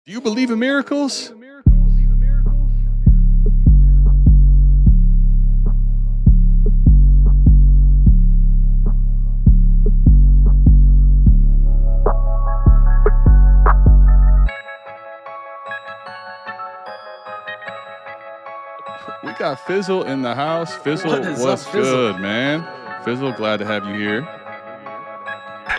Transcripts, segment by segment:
Do you believe in miracles? We got Fizzle in the house. Fizzle, what's good, man? Fizzle, glad to have you here.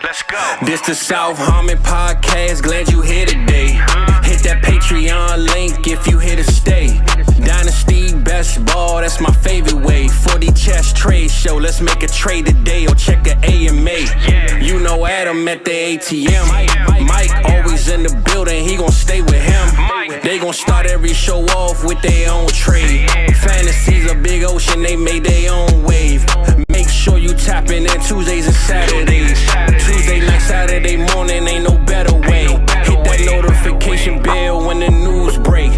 Let's go. This the South Harmon podcast. Glad you here today. Hit that Patreon link if you here to stay. Dynasty best ball, that's my favorite way. 40 chess trade show, let's make a trade today or check a AMA. You know Adam at the ATM. Mike always in the building, he gon' stay with him. They gon' start every show off with their own trade. Fantasy's a big ocean, they made their own wave. Make sure you tapping in Tuesdays and Saturdays. Tuesday night, Saturday morning, ain't no better way. Hit that notification bell when the news break.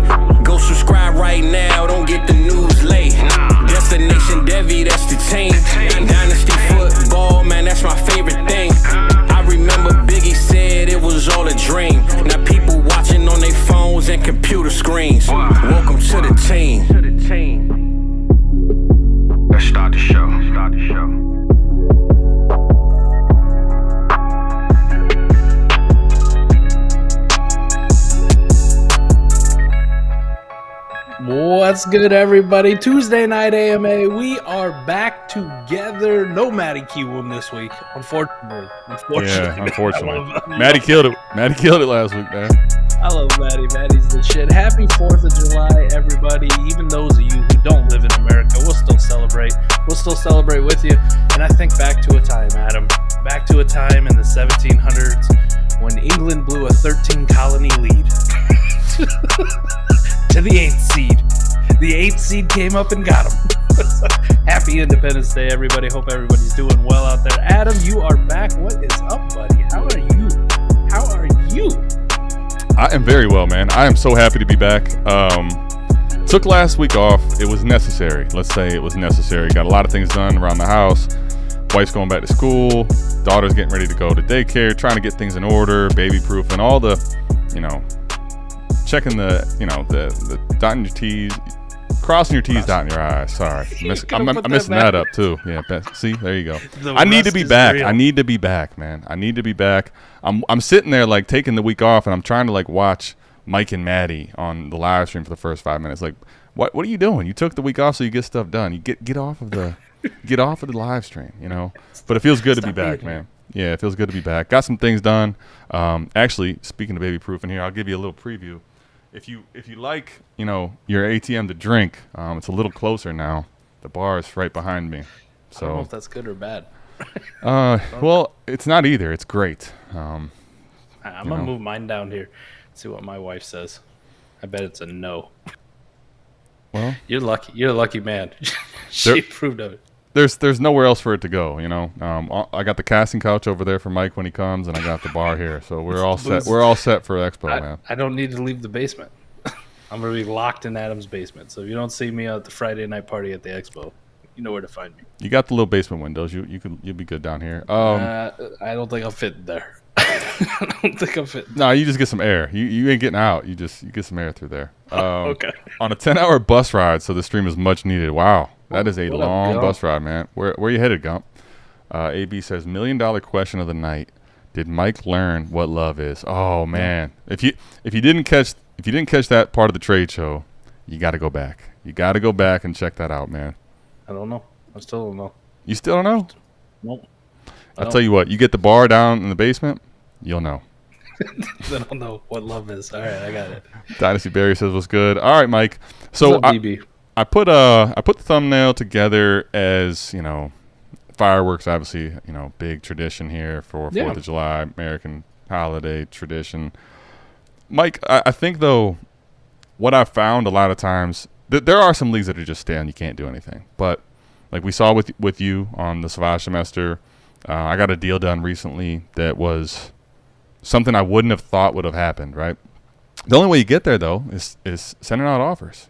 Go subscribe right now, don't get the news late. Destination Devi, that's the team. Dynasty Football, man, that's my favorite thing. I remember Biggie said it was all a dream. Now people watching on their phones and computer screens. Welcome to the team. Let's start the show. What's good, everybody? Tuesday night AMA. We are back together. No Matty Kiwoom this week, unfortunately. Yeah, unfortunately. Maddie killed it. Maddie killed it last week, man. I love Matty. Matty's the shit. Happy 4th of July, everybody. Even those of you who don't live in America, we'll still celebrate. We'll still celebrate with you. And I think back to a time, Adam. Back to a time in the 1700s when England blew a 13-colony lead. To the 8th seed. The 8th seed came up and got him. Happy Independence Day, everybody. Hope everybody's doing well out there. Adam, you are back. What is up, buddy? How are you? I am very well, man. I am so happy to be back. Took last week off. It was necessary. Let's say it was necessary. Got a lot of things done around the house. Wife's going back to school. Daughter's getting ready to go to daycare. Trying to get things in order. Baby-proof and all the, checking the dotting your T's, crossing your T's, dotting your I's. Sorry. I'm missing that up too. Yeah, see, there you go. I need to be back. Real. I need to be back, man. I need to be back. I'm sitting there like taking the week off and I'm trying to like watch Mike and Maddie on the live stream for the first 5 minutes. Like, what are you doing? You took the week off so you get stuff done. You get off of the live stream, But it feels good to be back, man. Yeah, it feels good to be back. Got some things done. Actually, speaking of baby proof in here, I'll give you a little preview. If you like, your ATM to drink, it's a little closer now. The bar is right behind me. So I don't know if that's good or bad. Well, it's not either. It's great. I'm gonna move mine down here. See what my wife says. I bet it's a no. Well, you're lucky. You're a lucky man. She approved of it. There's nowhere else for it to go, I got the casting couch over there for Mike when he comes, and I got the bar here, so we're all set. We're all set for Expo, man. I don't need to leave the basement. I'm gonna be locked in Adam's basement. So if you don't see me at the Friday night party at the Expo, you know where to find me. You got the little basement windows. You'll be good down here. I don't think I'll fit there. I don't think I'll fit. No, you just get some air. You ain't getting out. You get some air through there. Okay. On a 10-hour bus ride, so the stream is much needed. Wow. That is a long bus ride, man. Where you headed, Gump? AB says, $1 million question of the night. Did Mike learn what love is? Oh man. If you didn't catch that part of the trade show, you got to go back. You got to go back and check that out, man. I don't know. I still don't know. You still don't know? Nope. I'll tell you what. You get the bar down in the basement, you'll know. I don't know what love is. All right, I got it. Dynasty Barry says, what's good? All right, Mike. So what's up, DB? I put the thumbnail together as, fireworks, obviously, big tradition here for 4th of July, American holiday tradition. Mike, I think, though, what I've found a lot of times, there are some leagues that are just stale and you can't do anything. But like we saw with you on the Savage semester, I got a deal done recently that was something I wouldn't have thought would have happened, right? The only way you get there, though, is sending out offers,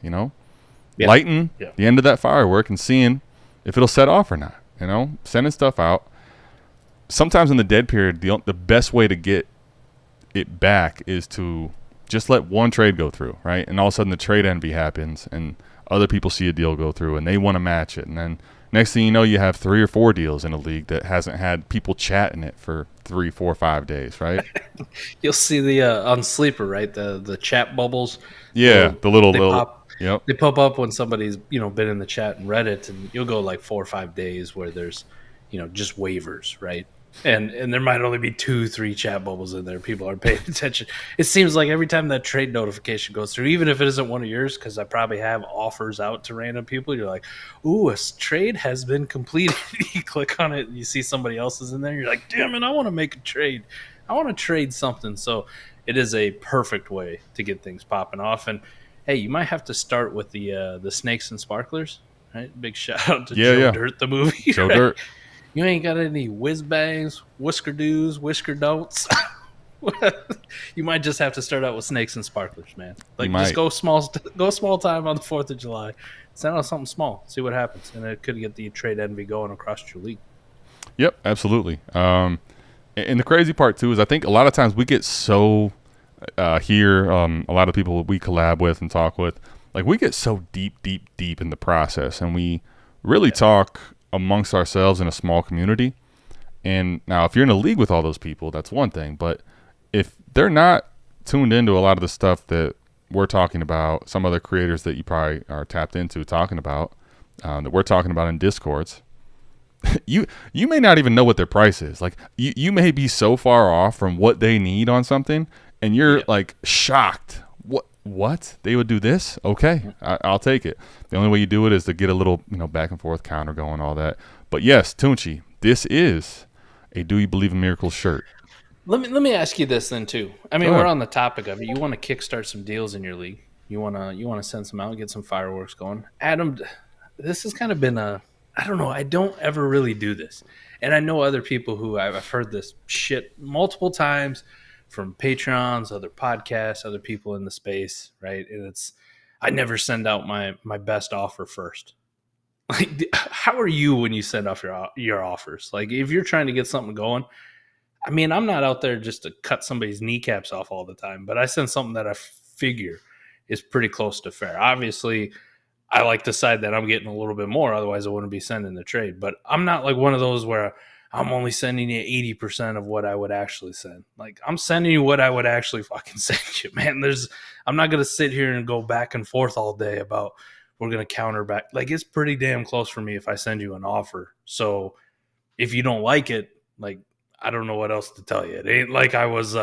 lighting the end of that firework and seeing if it'll set off or not, sending stuff out. Sometimes in the dead period, the best way to get it back is to just let one trade go through, right? And all of a sudden the trade envy happens and other people see a deal go through and they want to match it. And then next thing you know, you have 3 or 4 deals in a league that hasn't had people chatting it for 3, 4, 5 days, right? You'll see the on Sleeper, right? The chat bubbles. Yeah, the little pop, yep. They pop up when somebody's been in the chat and Reddit, and you'll go like 4 or 5 days where there's just waivers, right? And there might only be 2, 3 chat bubbles in there. People aren't paying attention. It seems like every time that trade notification goes through, even if it isn't one of yours, because I probably have offers out to random people, you're like, ooh, a trade has been completed. You click on it, and you see somebody else's in there. You're like, damn it, I want to make a trade. I want to trade something. So it is a perfect way to get things popping off. And, hey, you might have to start with the Snakes and Sparklers, right? Big shout out to Joe Dirt, the movie. Joe right? Dirt. You ain't got any whiz bangs, whisker do's, whisker don'ts. You might just have to start out with Snakes and Sparklers, man. Like, just go small time on the 4th of July. Send out something small, see what happens, and it could get the trade envy going across your league. Yep, absolutely. And the crazy part too is I think a lot of times we get so here. A lot of people we collab with and talk with, like we get so deep in the process, and we really talk amongst ourselves in a small community. And now if you're in a league with all those people, that's one thing, but if they're not tuned into a lot of the stuff that we're talking about, some other creators that you probably are tapped into talking about, that we're talking about in Discords, you may not even know what their price is. Like you may be so far off from what they need on something, and you're like shocked. What? They would do this? Okay, I'll take it. The only way you do it is to get a little, back and forth counter going, all that. But yes, Tunchi, this is a Do You Believe in Miracles shirt. Let me ask you this then too. I mean, we're on the topic of it. You want to kickstart some deals in your league. You want to send some out, get some fireworks going. Adam, this has kind of been I don't know. I don't ever really do this, and I know other people who I've heard this shit multiple times from Patreons, other podcasts, other people in the space, right? And I never send out my best offer first. Like, how are you when you send off your offers? Like, if you're trying to get something going, I mean, I'm not out there just to cut somebody's kneecaps off all the time, but I send something that I figure is pretty close to fair. Obviously, I like the side that I'm getting a little bit more, otherwise I wouldn't be sending the trade. But I'm not like one of those where I'm only sending you 80% of what I would actually send. Like, I'm sending you what I would actually fucking send you, man. I'm not going to sit here and go back and forth all day about we're going to counter back. Like, it's pretty damn close for me if I send you an offer. So if you don't like it, like, I don't know what else to tell you. It ain't like I was,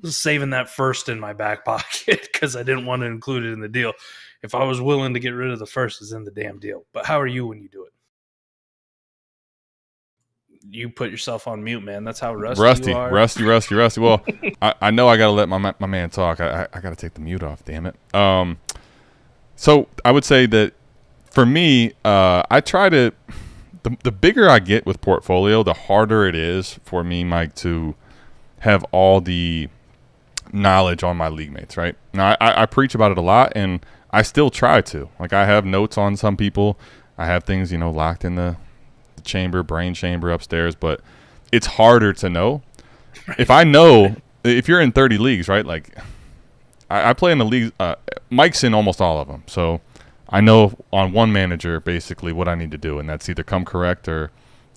saving that first in my back pocket because I didn't want to include it in the deal. If I was willing to get rid of the first, it's in the damn deal. But how are you when you do it? You put yourself on mute, man. That's how rusty you are. Rusty. Well, I know I got to let my man talk. I got to take the mute off, damn it. So I would say that for me, I try to the bigger I get with portfolio, the harder it is for me, Mike, to have all the knowledge on my league mates, right? Now, I preach about it a lot, and I still try to. Like, I have notes on some people. I have things, locked in the brain chamber upstairs, but it's harder to know. Right. If you're in 30 leagues, right? Like, I play in the league. Mike's in almost all of them, so I know on one manager basically what I need to do, and that's either come correct or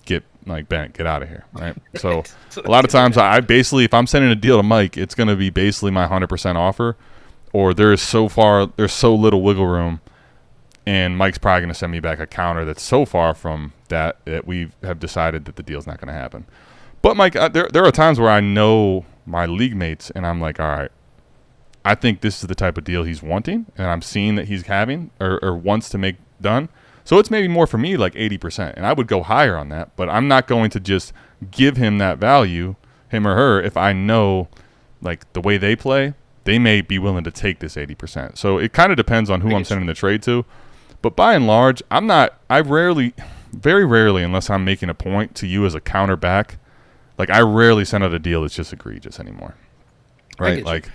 get bent, get out of here, right? So a lot of times I basically, if I'm sending a deal to Mike, it's going to be basically my 100% offer, or there's so little wiggle room, and Mike's probably going to send me back a counter that's so far from that we have decided that the deal's not going to happen. But Mike, there are times where I know my league mates, and I'm like, all right, I think this is the type of deal he's wanting, and I'm seeing that he's having or wants to make done. So it's maybe more for me, like 80%, and I would go higher on that, but I'm not going to just give him that value, him or her, if I know, like, the way they play, they may be willing to take this 80%. So it kind of depends on who I'm sending the trade to. But by and large, very rarely, unless I'm making a point to you as a counter back, like, I rarely send out a deal that's just egregious anymore. Right? Like,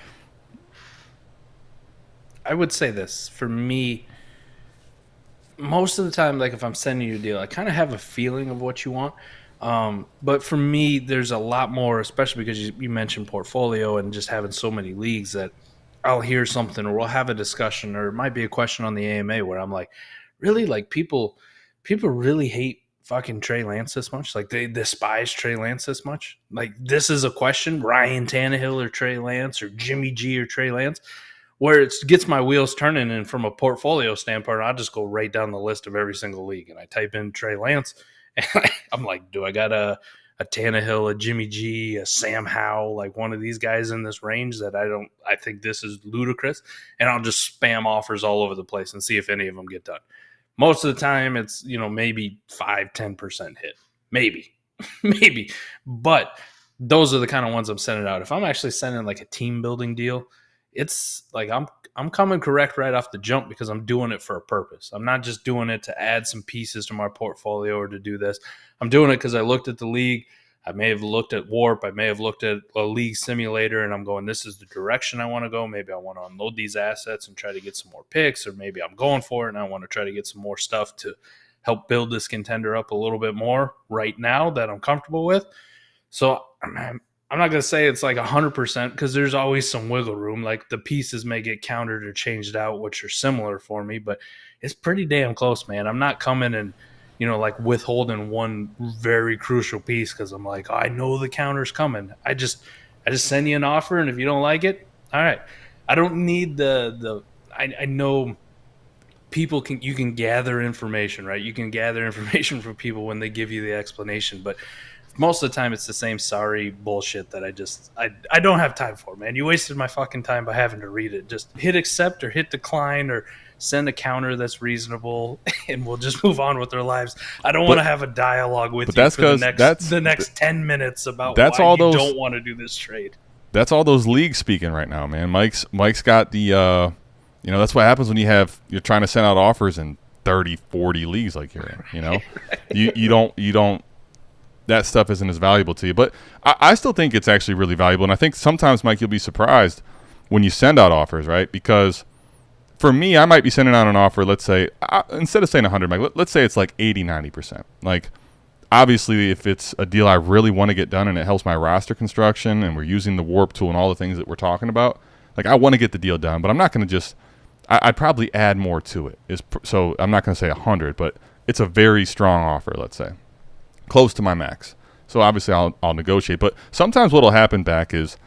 I would say this, for me, most of the time, like, if I'm sending you a deal, I kind of have a feeling of what you want. But for me, there's a lot more, especially because you mentioned portfolio and just having so many leagues, that I'll hear something, or we'll have a discussion, or it might be a question on the AMA where I'm like, really, like people really hate fucking Trey Lance this much? Like they despise Trey Lance this much? Like this is a question, Ryan Tannehill or Trey Lance or Jimmy G or Trey Lance, where it gets my wheels turning. And from a portfolio standpoint, I'll just go right down the list of every single league. And I type in Trey Lance and I'm like, do I got a Tannehill, a Jimmy G, a Sam Howell, like one of these guys in this range that I think this is ludicrous. And I'll just spam offers all over the place and see if any of them get done. Most of the time it's, maybe 5-10% hit, maybe, maybe, but those are the kind of ones I'm sending out. If I'm actually sending like a team building deal, it's like I'm coming correct right off the jump because I'm doing it for a purpose. I'm not just doing it to add some pieces to my portfolio or to do this. I'm doing it because I looked at the league. I may have looked at WoRP. I may have looked at a league simulator, and I'm going, this is the direction I want to go. Maybe I want to unload these assets and try to get some more picks, or maybe I'm going for it and I want to try to get some more stuff to help build this contender up a little bit more right now that I'm comfortable with. So I'm not going to say it's like 100% because there's always some wiggle room. Like the pieces may get countered or changed out, which are similar for me, but it's pretty damn close, man. I'm not coming and like withholding one very crucial piece because I'm like, I know the counter's coming. I just send you an offer, and if you don't like it, all right. I don't need I know you can gather information, right? You can gather information from people when they give you the explanation, but most of the time it's the same sorry bullshit that I don't have time for, man. You wasted my fucking time by having to read it. Just hit accept or hit decline or send a counter that's reasonable, and we'll just move on with our lives. I don't want to have a dialogue with you for the next 10 minutes about why you don't want to do this trade. That's all those leagues speaking right now, man. Mike's got the that's what happens when you're trying to send out offers in 30, 40 leagues like you're in, right. You don't that stuff isn't as valuable to you. But I still think it's actually really valuable, and I think sometimes, Mike, you'll be surprised when you send out offers, right? Because for me, I might be sending out an offer, let's say, instead of saying 100, Mike, let's say it's like 80, 90%. Like, obviously, if it's a deal I really want to get done and it helps my roster construction and we're using the WoRP tool and all the things that we're talking about, like, I want to get the deal done, but I'm not going to just – I'd probably add more to it. So I'm not going to say 100, but it's a very strong offer, let's say, close to my max. So obviously I'll negotiate. But sometimes what will happen back is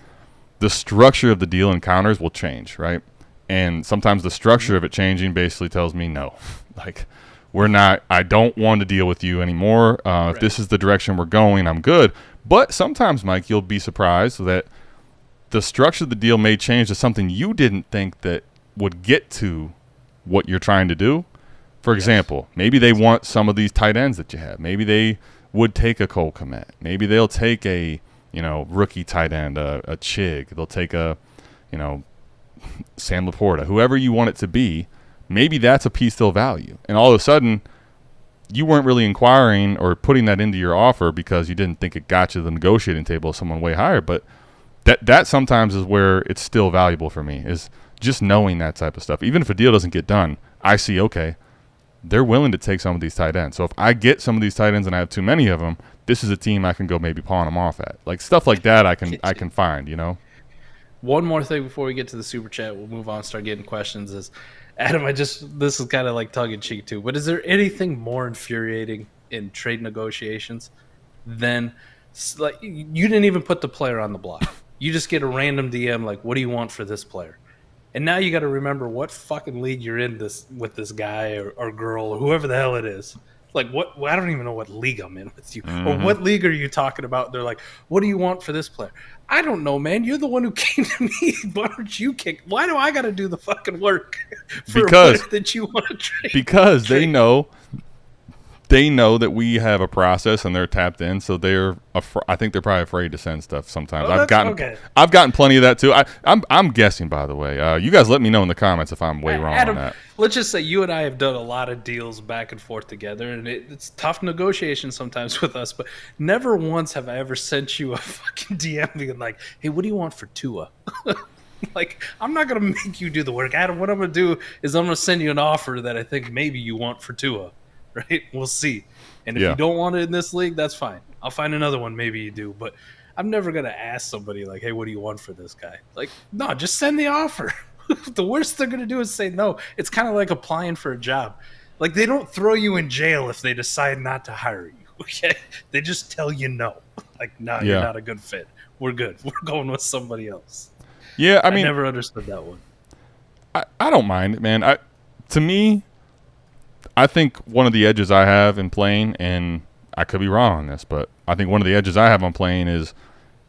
the structure of the deal encounters will change, right? And sometimes the structure of it changing basically tells me no. Like, I don't want to deal with you anymore. Right. If this is the direction we're going, I'm good. But sometimes, Mike, you'll be surprised that the structure of the deal may change to something you didn't think that would get to what you're trying to do. For example, maybe they want some of these tight ends that you have. Maybe they would take a Cole Kmet. Maybe they'll take a, rookie tight end, a Chig. They'll take a, Sam Laporta, whoever you want it to be. Maybe that's a piece they'll value. And all of a sudden, you weren't really inquiring or putting that into your offer because you didn't think it got you to the negotiating table of someone way higher. But that sometimes is where it's still valuable for me, is just knowing that type of stuff. Even if a deal doesn't get done, I see, okay, they're willing to take some of these tight ends. So if I get some of these tight ends and I have too many of them, this is a team I can go maybe pawn them off at. Like, stuff like that I can find, One more thing before we get to the super chat, we'll move on and start getting questions. Is Adam, this is kind of like tongue in cheek too, but is there anything more infuriating in trade negotiations than, like, you didn't even put the player on the block? You just get a random DM like, what do you want for this player? And now you got to remember what fucking league you're in with this guy or girl or whoever the hell it is. Like, I don't even know what league I'm in with you. Mm-hmm. Or what league are you talking about? They're like, what do you want for this player? I don't know, man. You're the one who came to me. Why don't you kick? Why do I got to do the fucking work for a player that you want to trade? Because they know that we have a process and they're tapped in, so I think they're probably afraid to send stuff sometimes. Oh, I've gotten plenty of that too. I'm guessing, by the way. You guys let me know in the comments if I'm way wrong Adam, on that. Let's just say you and I have done a lot of deals back and forth together, and it's tough negotiation sometimes with us, but never once have I ever sent you a fucking DM being like, hey, what do you want for Tua? Like, I'm not going to make you do the work. Adam, what I'm going to do is I'm going to send you an offer that I think maybe you want for Tua. Right? We'll see. And if you don't want it in this league, that's fine. I'll find another one maybe you do. But I'm never gonna ask somebody like, "Hey, what do you want for this guy?" Like, no, just send the offer. The worst they're gonna do is say no. It's kind of like applying for a job. Like, they don't throw you in jail if they decide not to hire you. Okay, they just tell you no. Like, no, you're not a good fit. We're good. We're going with somebody else. Yeah, I mean, never understood that one. I don't mind it, man. To me, I think one of the edges I have in playing, and I could be wrong on this, but I think one of the edges I have on playing is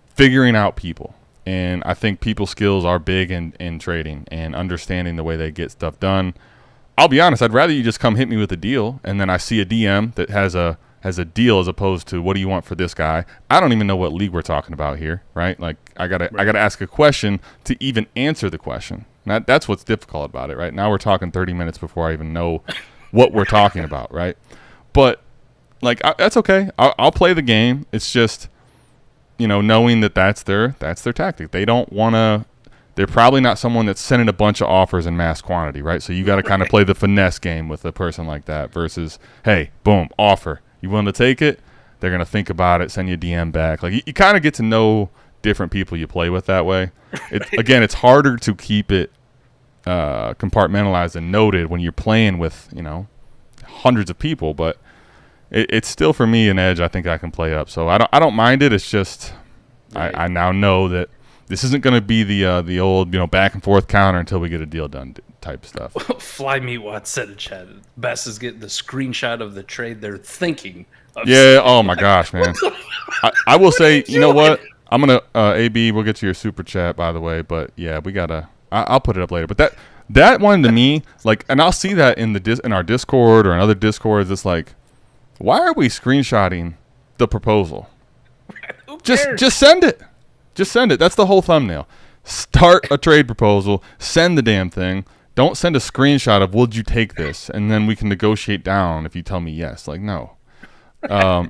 figuring out people. And I think people skills are big in trading and understanding the way they get stuff done. I'll be honest, I'd rather you just come hit me with a deal, and then I see a DM that has a deal as opposed to what do you want for this guy. I don't even know what league we're talking about here, right? Like I gotta ask a question to even answer the question. That's what's difficult about it, right? Now we're talking 30 minutes before I even know what we're talking about, right? But like that's okay. I'll play the game. It's just, you know, knowing that that's their tactic. They don't want to. They're probably not someone that's sending a bunch of offers in mass quantity, right? So you got to kind of play the finesse game with a person like that versus, hey, boom, offer. You willing to take it? They're going to think about it, send you a DM back. Like you kind of get to know different people you play with that way. Again, it's harder to keep it compartmentalized and noted when you're playing with, you know, hundreds of people, but it's still, for me, an edge I think I can play up. So I don't mind it. It's just I now know that this isn't going to be the old, you know, back and forth counter until we get a deal done type stuff. Fly Meat Watts said in chat, Best is getting the screenshot of the trade they're thinking of. Yeah, oh my gosh, man. I will say, you know what? I'm going to, AB, we'll get to your super chat, by the way, but yeah, we got to, I'll put it up later. But that one to me, like, and I'll see that in our Discord or in other Discords, it's like, why are we screenshotting the proposal? Just send it. Just send it. That's the whole thumbnail. Start a trade proposal. Send the damn thing. Don't send a screenshot of, would you take this? And then we can negotiate down if you tell me yes. Like, no. Right.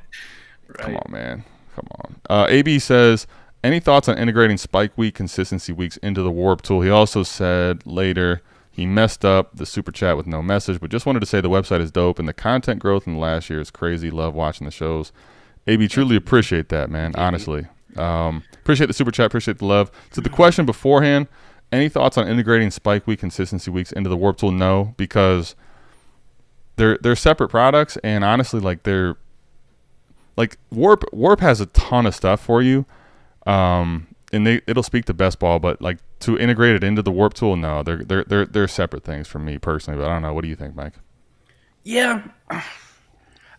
Come on, man. Come on. AB says, any thoughts on integrating spike week, consistency weeks into the WoRP tool? He also said later he messed up the super chat with no message, but just wanted to say the website is dope and the content growth in the last year is crazy. Love watching the shows. AB, truly appreciate that, man. Honestly. Appreciate the super chat. Appreciate the love. So the question beforehand, any thoughts on integrating spike week, consistency weeks into the WoRP tool? No, because they're separate products, and honestly, like they're like WoRP has a ton of stuff for you, and it'll speak to best ball, but like to integrate it into the WoRP tool, no, they're separate things for me personally. But I don't know. What do you think, Mike? Yeah.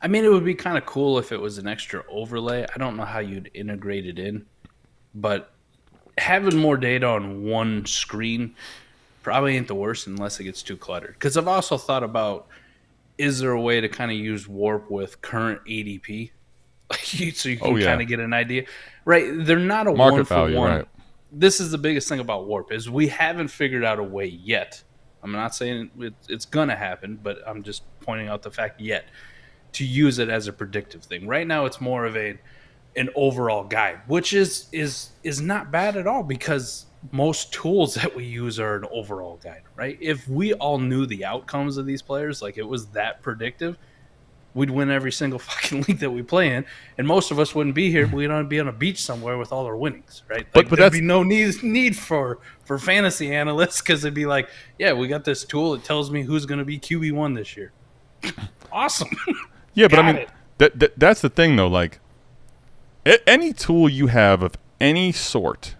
I mean, it would be kind of cool if it was an extra overlay. I don't know how you'd integrate it in, but having more data on one screen probably ain't the worst unless it gets too cluttered. Because I've also thought about, is there a way to kind of use WoRP with current ADP? So you can kind of get an idea. Right, they're not a market one-for-one. value, right. This is the biggest thing about WoRP is we haven't figured out a way yet. I'm not saying it's going to happen, but I'm just pointing out the fact yet. To use it as a predictive thing. Right now, it's more of an overall guide, which is not bad at all because most tools that we use are an overall guide, right? If we all knew the outcomes of these players, like it was that predictive, we'd win every single fucking league that we play in, and most of us wouldn't be here. We'd be on a beach somewhere with all our winnings, right? Like, but there'd be no need for fantasy analysts because it'd be like, yeah, we got this tool that tells me who's going to be QB1 this year. Awesome. Yeah, but I mean, that's the thing, though. Like, any tool you have of any sort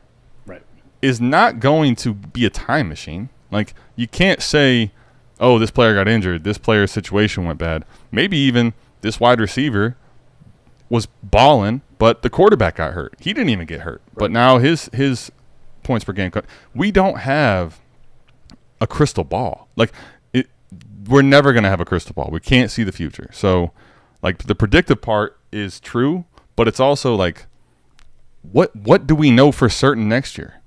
is not going to be a time machine. Like, you can't say, oh, this player got injured, this player's situation went bad. Maybe even this wide receiver was balling, but the quarterback got hurt. He didn't even get hurt. Right. But now his points per game cut. We don't have a crystal ball. Like, we're never going to have a crystal ball. We can't see the future. So, like, the predictive part is true, but it's also like, what do we know for certain next year?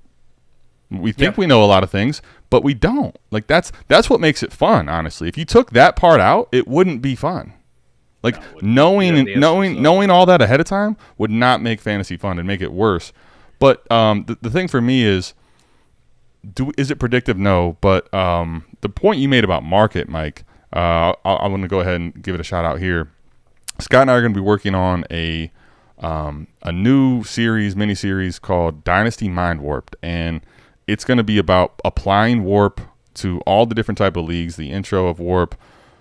We think we know a lot of things, but we don't. Like, that's what makes it fun, honestly. If you took that part out, it wouldn't be fun. Like, knowing all that ahead of time would not make fantasy fun and make it worse. But the thing for me is, is it predictive? No, but the point you made about market, Mike, I want to go ahead and give it a shout out here. Scott and I are going to be working on a a new mini series called Dynasty Mind Warped, and it's going to be about applying WoRP to all the different type of leagues, the intro of WoRP,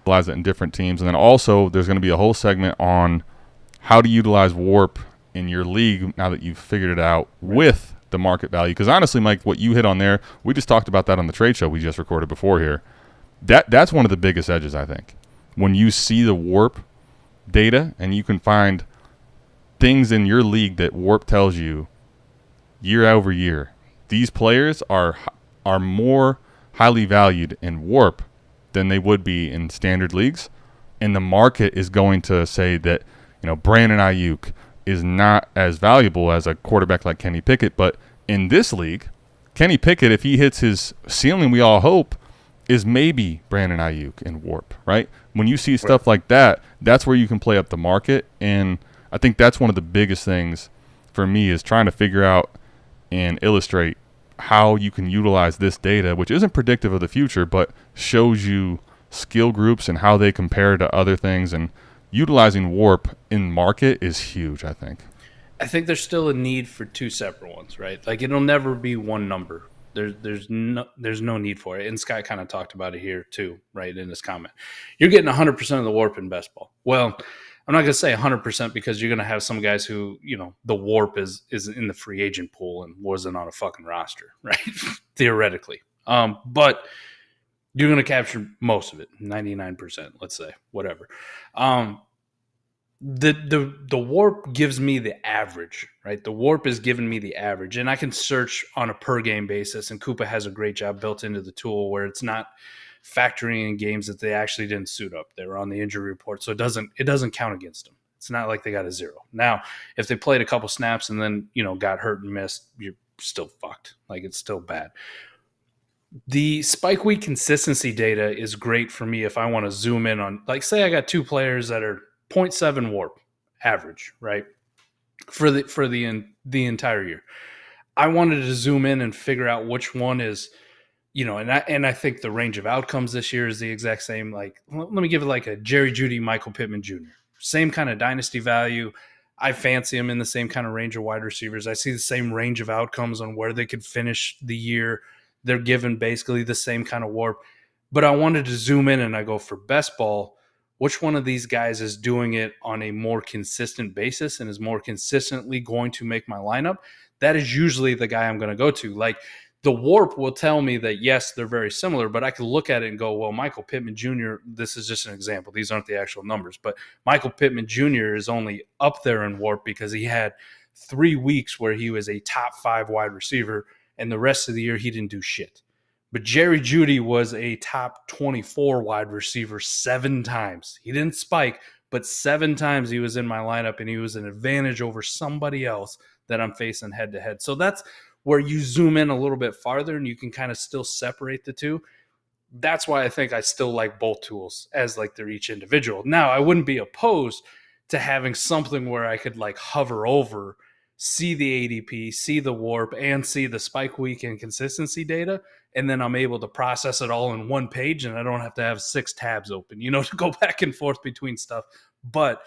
utilize it in different teams, and then also there's going to be a whole segment on how to utilize WoRP in your league now that you've figured it out with the market value. Because honestly, Mike, what you hit on there, we just talked about that on the trade show we just recorded before here. That's one of the biggest edges, I think. When you see the WoRP data and you can find things in your league that WoRP tells you year over year, these players are more highly valued in WoRP than they would be in standard leagues. And the market is going to say that, Brandon Ayuk is not as valuable as a quarterback like Kenny Pickett. But in this league, Kenny Pickett, if he hits his ceiling, we all hope, is maybe Brandon Ayuk in WoRP, right? When you see stuff like that, that's where you can play up the market. And I think that's one of the biggest things for me is trying to figure out and illustrate how you can utilize this data, which isn't predictive of the future, but shows you skill groups and how they compare to other things. And utilizing WoRP in market is huge, I think. I think there's still a need for two separate ones, right? Like it'll never be one number. There's no need for it. And Scott kind of talked about it here too, right, in his comment. You're getting 100% of the WoRP in best ball. Well, I'm not going to say 100% because you're going to have some guys who, the WoRP is in the free agent pool and wasn't on a fucking roster, right? Theoretically. But you're going to capture most of it, 99%, let's say, whatever. The WoRP gives me the average, right? The WoRP is giving me the average, and I can search on a per game basis. And Koopa has a great job built into the tool where it's not factoring in games that they actually didn't suit up. They were on the injury report, so it doesn't count against them. It's not like they got a 0. Now, if they played a couple snaps and then got hurt and missed, you're still fucked. Like it's still bad. The spike week consistency data is great for me if I want to zoom in on, like, say I got 2 players that are 0.7 WoRP average, right? For the entire year. I wanted to zoom in and figure out which one is, and I think the range of outcomes this year is the exact same. Like, let me give it like a Jerry Jeudy, Michael Pittman Jr. Same kind of dynasty value. I fancy him in the same kind of range of wide receivers. I see the same range of outcomes on where they could finish the year. They're given basically the same kind of WoRP. But I wanted to zoom in and I go for best ball. Which one of these guys is doing it on a more consistent basis and is more consistently going to make my lineup? That is usually the guy I'm going to go to. Like the WoRP will tell me that, yes, they're very similar, but I can look at it and go, well, Michael Pittman Jr., this is just an example. These aren't the actual numbers, but Michael Pittman Jr. is only up there in WoRP because he had 3 weeks where he was a top 5 wide receiver, and the rest of the year he didn't do shit. But Jerry Jeudy was a top 24 wide receiver 7 times. He didn't spike, but 7 times he was in my lineup, and he was an advantage over somebody else that I'm facing head-to-head. So that's where you zoom in a little bit farther and you can kind of still separate the two. That's why I think I still like both tools as like they're each individual. Now, I wouldn't be opposed to having something where I could like hover over, see the ADP, see the WoRP, and see the spike week and consistency data, and then I'm able to process it all in one page, and I don't have to have 6 tabs open, to go back and forth between stuff. But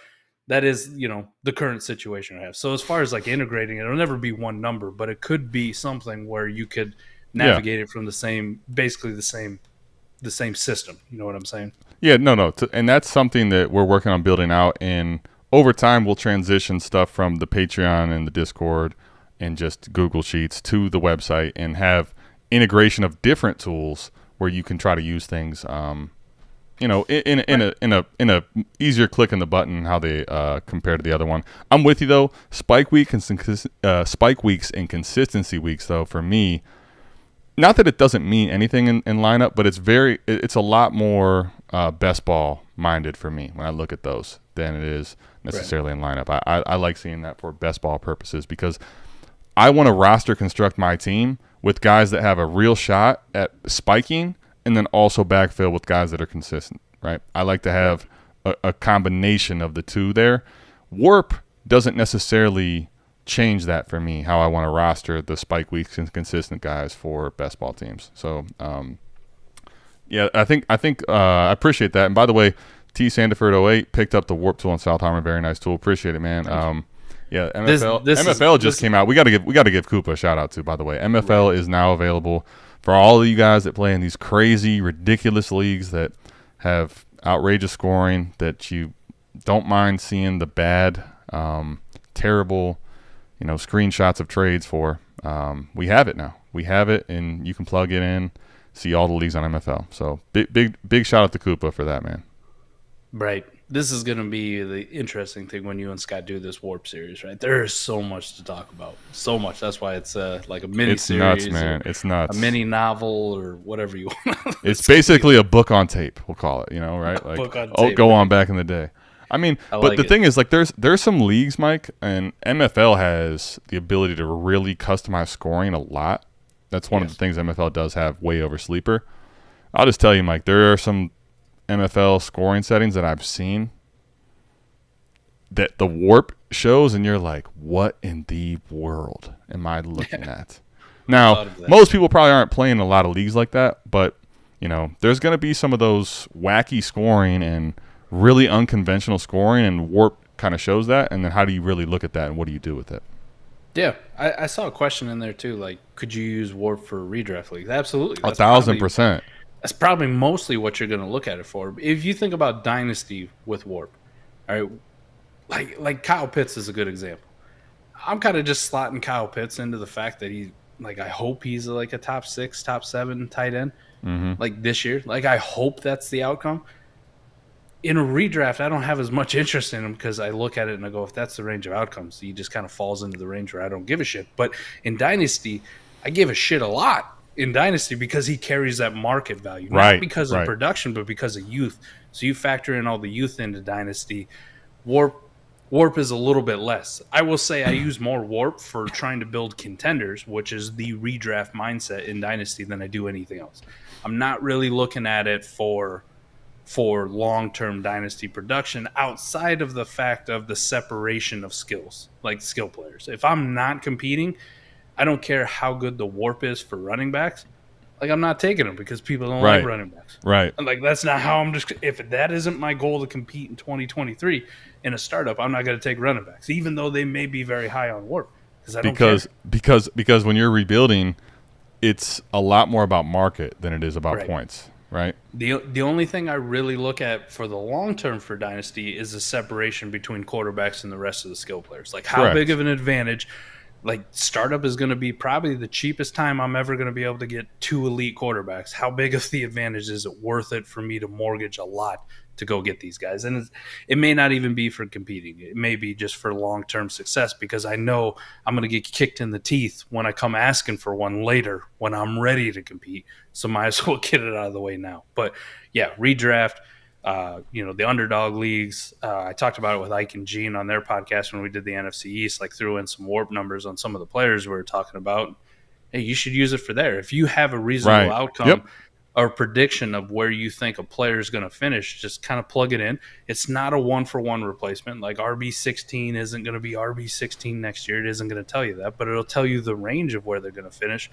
that is, the current situation I have. So as far as like integrating it, it'll never be one number, but it could be something where you could navigate it from basically the same system. You know what I'm saying? Yeah, no. And that's something that we're working on building out. And over time, we'll transition stuff from the Patreon and the Discord and just Google Sheets to the website and have integration of different tools where you can try to use things, in a easier click in the button, how they compare to the other one. I'm with you though. Spike weeks and consistency weeks though, for me, not that it doesn't mean anything in lineup, but it's a lot more best ball minded for me when I look at those than it is necessarily in lineup. I like seeing that for best ball purposes because I want to roster construct my team with guys that have a real shot at spiking and then also backfill with guys that are consistent, right? I like to have a combination of the two there. WoRP doesn't necessarily change that for me, how I want to roster the spike weeks and consistent guys for best ball teams. So, I think I appreciate that. And by the way, T Sandiford 08 picked up the WoRP tool in South Harmon. Very nice tool. Appreciate it, man. Yeah, MFL just came out. We gotta give Koopa a shout out too, by the way. MFL is now available for all of you guys that play in these crazy, ridiculous leagues that have outrageous scoring, that you don't mind seeing the bad, terrible, screenshots of trades for. We have it now. We have it, and you can plug it in, see all the leagues on MFL. So big shout out to Koopa for that, man. Right. This is going to be the interesting thing when you and Scott do this WoRP series, right? There is so much to talk about. So much. That's why it's like a mini series. It's nuts, man. It's nuts. A mini novel or whatever you want. It's basically a book on tape, we'll call it, right? Like, book on tape. Go on back in the day. I mean, but the thing is, like, there's some leagues, Mike, and MFL has the ability to really customize scoring a lot. That's one of the things MFL does have way over Sleeper. I'll just tell you, Mike, there are some MFL scoring settings that I've seen that the WoRP shows, and you're like, what in the world am I looking at? Now, most people probably aren't playing a lot of leagues like that, but, there's going to be some of those wacky scoring and really unconventional scoring, and WoRP kind of shows that. And then how do you really look at that, and what do you do with it? Yeah, I saw a question in there too, like, could you use WoRP for redraft leagues? Absolutely. 1,000%. That's probably mostly what you're going to look at it for. If you think about Dynasty with WoRP, all right, like Kyle Pitts is a good example. I'm kind of just slotting Kyle Pitts into the fact that I hope he's like a top 6, top 7 tight end, like this year. Like, I hope that's the outcome. In a redraft, I don't have as much interest in him because I look at it and I go, if that's the range of outcomes, he just kind of falls into the range where I don't give a shit. But in Dynasty, I give a shit a lot in Dynasty because he carries that market value. Not because of production, but because of youth. So you factor in all the youth into Dynasty. WoRP is a little bit less. I will say I use more WoRP for trying to build contenders, which is the redraft mindset in Dynasty, than I do anything else. I'm not really looking at it for long-term Dynasty production outside of the fact of the separation of skills, like skill players. If I'm not competing, I don't care how good the WoRP is for running backs. Like, I'm not taking them because people don't like running backs. Right. And like, that's not how I'm just – if that isn't my goal to compete in 2023 in a startup, I'm not going to take running backs, even though they may be very high on WoRP. Because when you're rebuilding, it's a lot more about market than it is about points, right? The only thing I really look at for the long term for Dynasty is the separation between quarterbacks and the rest of the skill players. Like, how big of an advantage – like, startup is going to be probably the cheapest time I'm ever going to be able to get 2 elite quarterbacks. How big of the advantage is it worth it for me to mortgage a lot to go get these guys? And it may not even be for competing. It may be just for long-term success because I know I'm going to get kicked in the teeth when I come asking for one later when I'm ready to compete. So might as well get it out of the way now. But, yeah, redraft. The underdog leagues. I talked about it with Ike and Gene on their podcast when we did the NFC East, like threw in some WoRP numbers on some of the players we were talking about. Hey, you should use it for there. If you have a reasonable outcome or prediction of where you think a player is going to finish, just kind of plug it in. It's not a 1-for-1 replacement. Like, RB16 isn't going to be RB16 next year. It isn't going to tell you that, but it'll tell you the range of where they're going to finish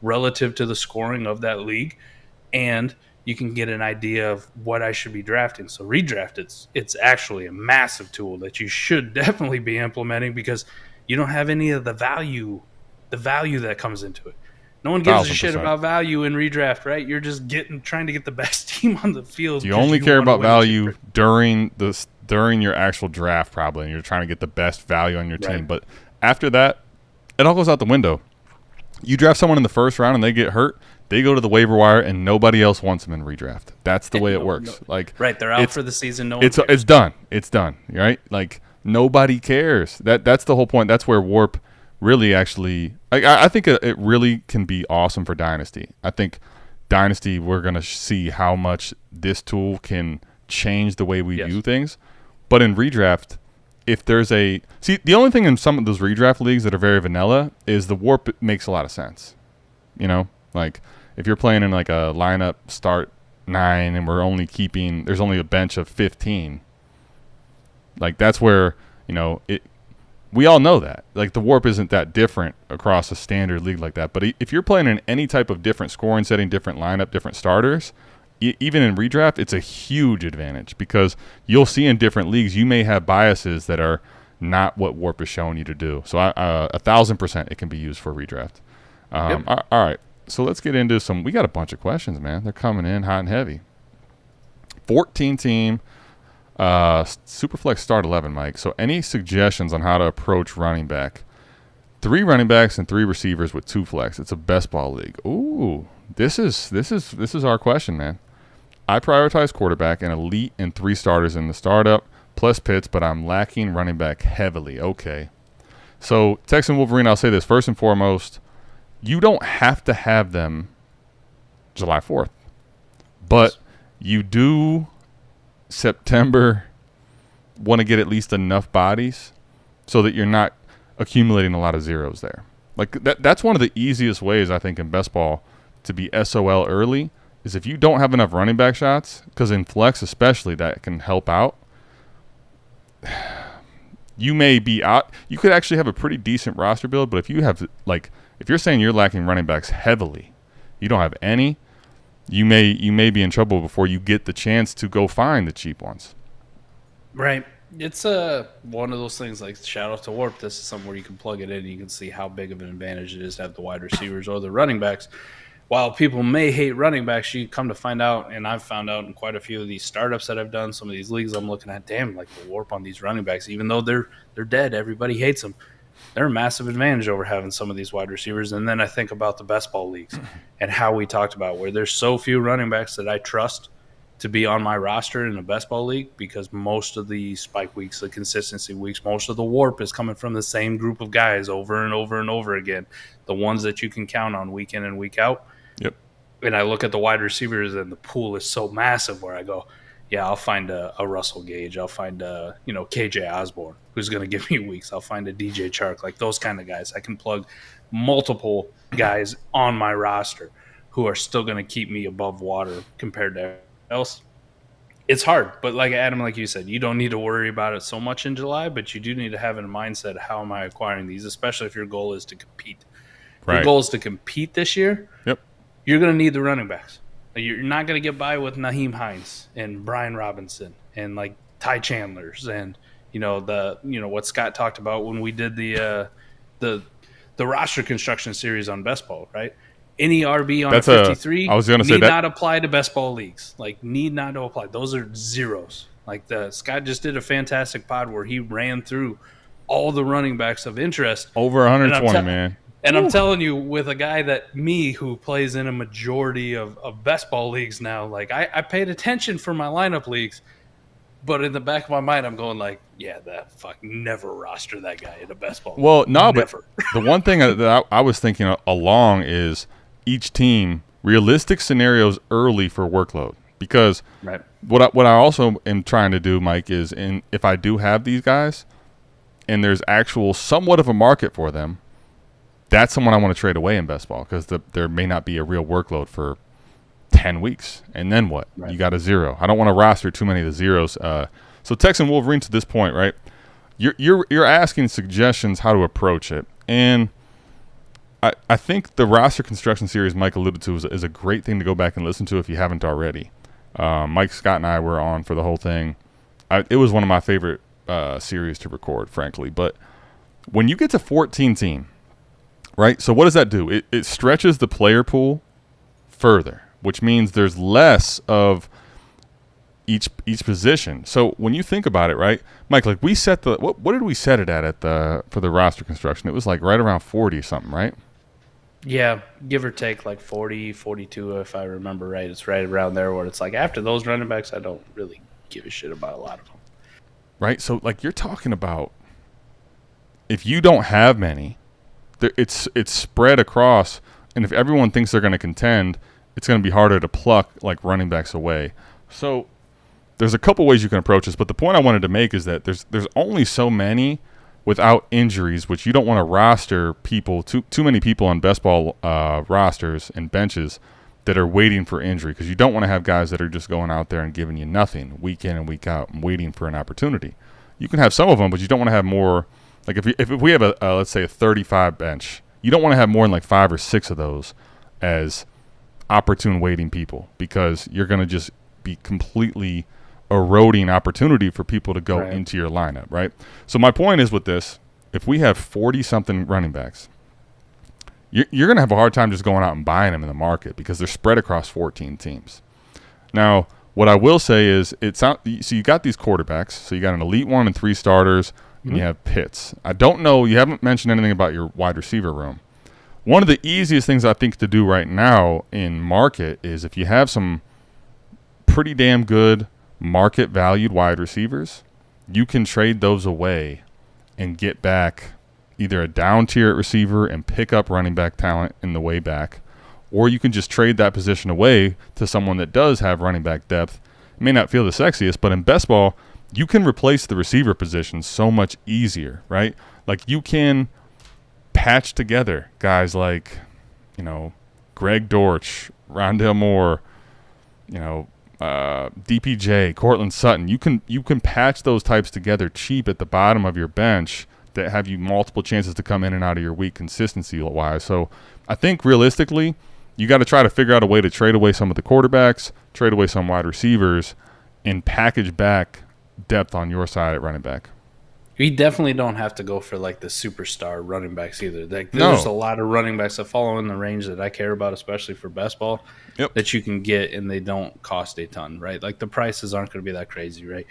relative to the scoring of that league. And you can get an idea of what I should be drafting. So redraft, it's actually a massive tool that you should definitely be implementing because you don't have any of the value that comes into it. No one gives 1,000%. A shit about value in redraft, right? You're just trying to get the best team on the field. You only care about value during your actual draft, probably, and you're trying to get the best value on your team. But after that, it all goes out the window. You draft someone in the first round and they get hurt, they go to the waiver wire and nobody else wants them in redraft. That's the way it works. They're out for the season. No one cares. It's done. It's done. Right? Like, nobody cares. That's the whole point. That's where WoRP really actually. I think it really can be awesome for Dynasty. I think Dynasty, we're gonna see how much this tool can change the way we view things. But in redraft, if there's the only thing in some of those redraft leagues that are very vanilla is the WoRP makes a lot of sense. Like, if you're playing in like a lineup start 9 and there's only a bench of 15, like, that's where, we all know that. Like, the WoRP isn't that different across a standard league like that. But if you're playing in any type of different scoring setting, different lineup, different starters, even in redraft, it's a huge advantage because you'll see in different leagues you may have biases that are not what WoRP is showing you to do. So 1,000% it can be used for redraft. All right. So let's get into some. We got a bunch of questions, man. They're coming in hot and heavy. 14 team Superflex start 11, Mike. So any suggestions on how to approach running back? 3 running backs and 3 receivers with 2 flex. It's a best ball league. Ooh, this is our question, man. I prioritize quarterback and elite and 3 starters in the startup plus Pitts, but I'm lacking running back heavily. Okay. So Texan Wolverine, I'll say this first and foremost. You don't have to have them July 4th, but you do September want to get at least enough bodies so that you're not accumulating a lot of zeros there. Like that's one of the easiest ways, I think, in best ball to be SOL early is if you don't have enough running back shots, because in flex especially that can help out. You may be out. You could actually have a pretty decent roster build, but if you have if you're saying you're lacking running backs heavily, you don't have any, you may be in trouble before you get the chance to go find the cheap ones. Right. It's one of those things like shout out to WoRP. This is somewhere you can plug it in and you can see how big of an advantage it is to have the wide receivers or the running backs. While people may hate running backs, you come to find out, and I've found out in quite a few of these startups that I've done, some of these leagues I'm looking at, damn, like the WoRP on these running backs, even though they're dead, everybody hates them. They're a massive advantage over having some of these wide receivers. And then I think about the best ball leagues and how we talked about where there's so few running backs that I trust to be on my roster in a best ball league because most of the spike weeks, the consistency weeks, most of the WoRP is coming from the same group of guys over and over and over again, the ones that you can count on week in and week out. Yep. And I look at the wide receivers and the pool is so massive where I go, yeah, I'll find a Russell Gage. I'll find KJ Osborne, who's going to give me weeks. I'll find a DJ Chark, like those kind of guys. I can plug multiple guys on my roster who are still going to keep me above water compared to else. It's hard, but like Adam, like you said, you don't need to worry about it so much in July, but you do need to have in mindset, how am I acquiring these, especially if your goal is to compete. If your goal is to compete this year, you're going to need the running backs. You're not going to get by with Naheem Hines and Brian Robinson and like Ty Chandlers and what Scott talked about when we did the roster construction series on best ball, right? Any RB on a 53 need not apply to best ball leagues. Like need not to apply. Those are zeros. Like Scott just did a fantastic pod where he ran through all the running backs of interest. Over 120, man. And I'm telling you, with a guy who plays in a majority of best ball leagues now, like I paid attention for my lineup leagues, but in the back of my mind, I'm going like, yeah, that fuck never roster that guy in a best ball. Well, no, never. But the one thing that I was thinking along is each team realistic scenarios early for workload, because what I also am trying to do, Mike, is if I do have these guys and there's actual somewhat of a market for them, that's someone I want to trade away in best ball because there may not be a real workload for 10 weeks. And then what? Right. You got a zero. I don't want to roster too many of the zeros. So Texan Wolverine, to this point, right? You're asking suggestions how to approach it. And I think the roster construction series Mike alluded to is a great thing to go back and listen to if you haven't already. Mike, Scott, and I were on for the whole thing. It was one of my favorite series to record, frankly. But when you get to 14 team, right? So what does that do? It stretches the player pool further, which means there's less of each position. So when you think about it, right, Mike, like we set what did we set it at for the roster construction? It was like right around 40 something, right? Yeah, give or take like 40, 42 if I remember right. It's right around there where it's like after those running backs, I don't really give a shit about a lot of them. Right? So like you're talking about if you don't have many, it's spread across, and if everyone thinks they're going to contend, it's going to be harder to pluck like running backs away. So there's a couple ways you can approach this, but the point I wanted to make is that there's only so many without injuries, which you don't want to roster people too many people on best ball rosters and benches that are waiting for injury, because you don't want to have guys that are just going out there and giving you nothing week in and week out and waiting for an opportunity. You can have some of them, but you don't want to have more. Like if we have let's say a 35 bench, you don't want to have more than like 5 or 6 of those as opportune waiting people, because you're going to just be completely eroding opportunity for people to go into your lineup, right? So my point is with this, if we have 40-something running backs, you're going to have a hard time just going out and buying them in the market because they're spread across 14 teams. Now, what I will say is so you got these quarterbacks. So you got an elite 1 and 3 starters, and you have Pitts. I don't know. You haven't mentioned anything about your wide receiver room. One of the easiest things I think to do right now in market is if you have some pretty damn good market valued wide receivers, you can trade those away and get back either a down tier at receiver and pick up running back talent in the way back, or you can just trade that position away to someone that does have running back depth. It may not feel the sexiest, but in best ball, you can replace the receiver position so much easier, right? Like you can patch together guys like, Greg Dortch, Rondale Moore, DPJ, Cortland Sutton. You can patch those types together cheap at the bottom of your bench that have you multiple chances to come in and out of your week consistency-wise. So I think realistically, you got to try to figure out a way to trade away some of the quarterbacks, trade away some wide receivers, and package back depth on your side at running back. We definitely don't have to go for like the superstar running backs either. There's a lot of running backs that fall in the range that I care about, especially for best ball, that you can get and they don't cost a ton, right? Like the prices aren't going to be that crazy, right?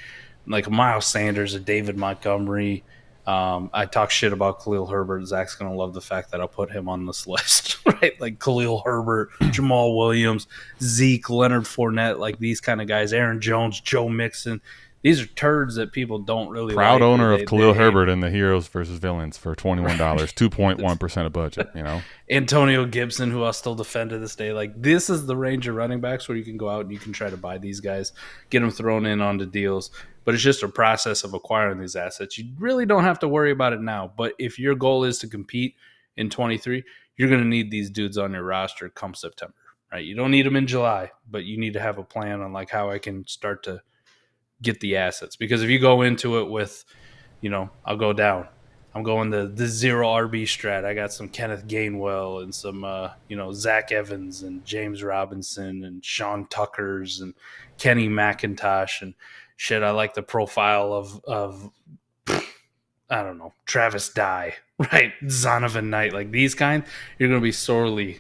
Like Miles Sanders, a David Montgomery. I talk shit about Khalil Herbert. Zach's going to love the fact that I'll put him on this list, right? Like Khalil Herbert, Jamal Williams, Zeke, Leonard Fournette, like these kind of guys, Aaron Jones, Joe Mixon. These are turds that people don't really Proud owner of Khalil Herbert in the Heroes versus Villains for $21, 2.1% of budget, Antonio Gibson, who I'll still defend to this day. Like, this is the range of running backs where you can go out and you can try to buy these guys, get them thrown in onto deals. But it's just a process of acquiring these assets. You really don't have to worry about it now. But if your goal is to compete in 23, you're going to need these dudes on your roster come September, right? You don't need them in July, but you need to have a plan on like how I can start to get the assets. Because if you go into it with, I'll go down. I'm going the zero RB strat. I got some Kenneth Gainwell and some, Zach Evans and James Robinson and Sean Tuckers and Kenny McIntosh and shit. I like the profile of I don't know, Travis Dye, right? Zonovan Knight, like these kind. You're going to be sorely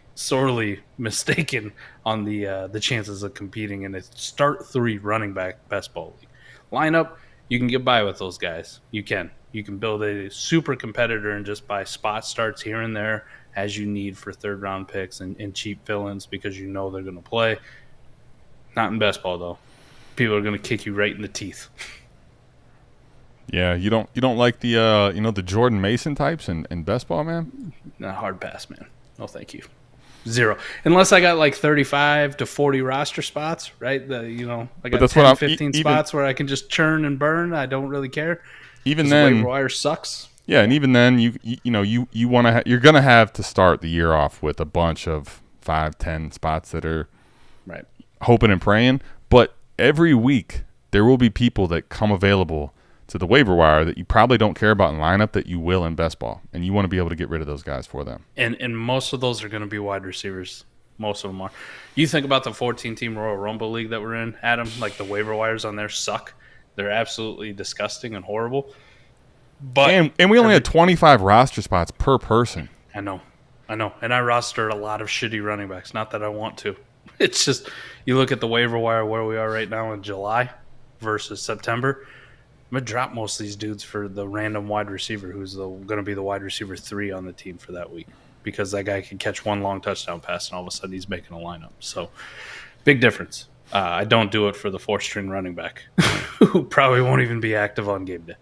mistaken on the chances of competing in a start 3 running back best ball league lineup. You can get by with those guys. You can build a super competitor and just buy spot starts here and there as you need for 3rd round picks and cheap fill-ins because they're going to play. Not in best ball though. People are going to kick you right in the teeth. Yeah, you don't like the the Jordan Mason types in best ball, man? Not hard pass, man. No, thank you. 0. Unless I got like 35 to 40 roster spots, right? I got 10, 15 spots where I can just churn and burn. I don't really care. Even then, the waiver wire sucks. Yeah, and even then, you want to you're gonna have to start the year off with a bunch of 5-10 spots that are right, hoping and praying. But every week there will be people that come available to the waiver wire that you probably don't care about in lineup that you will in best ball, and you want to be able to get rid of those guys for them. And most of those are going to be wide receivers. Most of them are. You think about the 14-team Royal Rumble League that we're in, Adam, like the waiver wires on there suck. They're absolutely disgusting and horrible. But and we only had 25 roster spots per person. I know. And I rostered a lot of shitty running backs. Not that I want to. It's just you look at the waiver wire where we are right now in July versus September. I'm going to drop most of these dudes for the random wide receiver who's going to be the wide receiver 3 on the team for that week because that guy can catch one long touchdown pass and all of a sudden he's making a lineup. So, big difference. I don't do it for the 4th-string running back who probably won't even be active on game day.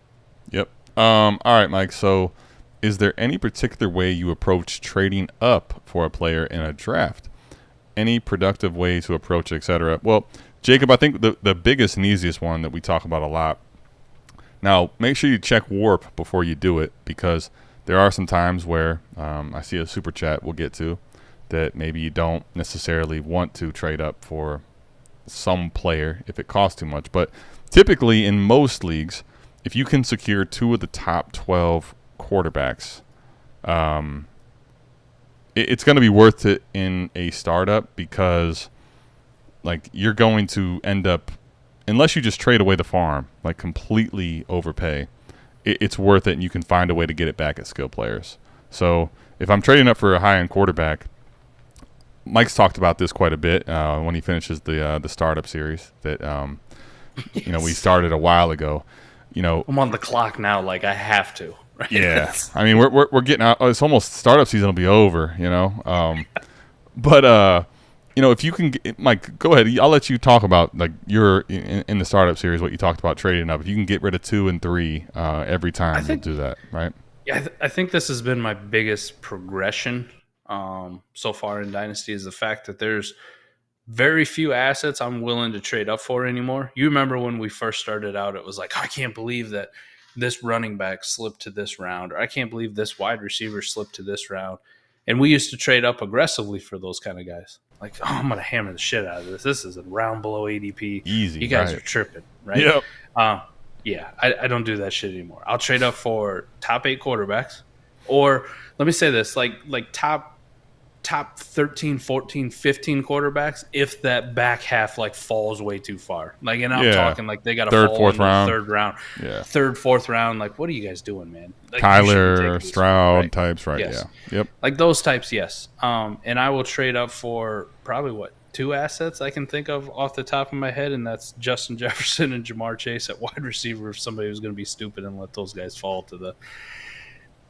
Yep. All right, Mike. So, is there any particular way you approach trading up for a player in a draft? Any productive way to approach it, et cetera? Well, Jacob, I think the biggest and easiest one that we talk about a lot. Now, make sure you check WoRP before you do it because there are some times where I see a super chat we'll get to that maybe you don't necessarily want to trade up for some player if it costs too much. But typically in most leagues, if you can secure 2 of the top 12 quarterbacks, it's going to be worth it in a startup because like you're going to end up unless you just trade away the farm, like completely overpay, it's worth it, and you can find a way to get it back at skill players. So if I'm trading up for a high-end quarterback, Mike's talked about this quite a bit when he finishes the startup series that we started a while ago. I'm on the clock now, like I have to. Right? Yeah, I mean we're getting out. It's almost startup season will be over, but if you can, Mike, go ahead. I'll let you talk about like you're in the startup series what you talked about trading up. If you can get rid of 2 and 3 every time, you'll do that, right? Yeah, I think this has been my biggest progression so far in Dynasty is the fact that there's very few assets I'm willing to trade up for anymore. You remember when we first started out, it was like, I can't believe that this running back slipped to this round, or I can't believe this wide receiver slipped to this round. And we used to trade up aggressively for those kind of guys. Like, I'm going to hammer the shit out of this. This is a round below ADP. Easy. You guys are tripping, right? Yep. Yeah, I don't do that shit anymore. I'll trade up for top 8 quarterbacks. Or let me say this, like top 13, 14, 15 quarterbacks if that back half like falls way too far. Like, and I'm talking like they got to fall in the third round. Yeah. Third, fourth round. Like, what are you guys doing, man? Like, Kyler, Stroud types, right? Yes. Yeah. Yep. Like those types, yes. And I will trade up for probably 2 assets I can think of off the top of my head, and that's Justin Jefferson and Jamar Chase at wide receiver if somebody was going to be stupid and let those guys fall to the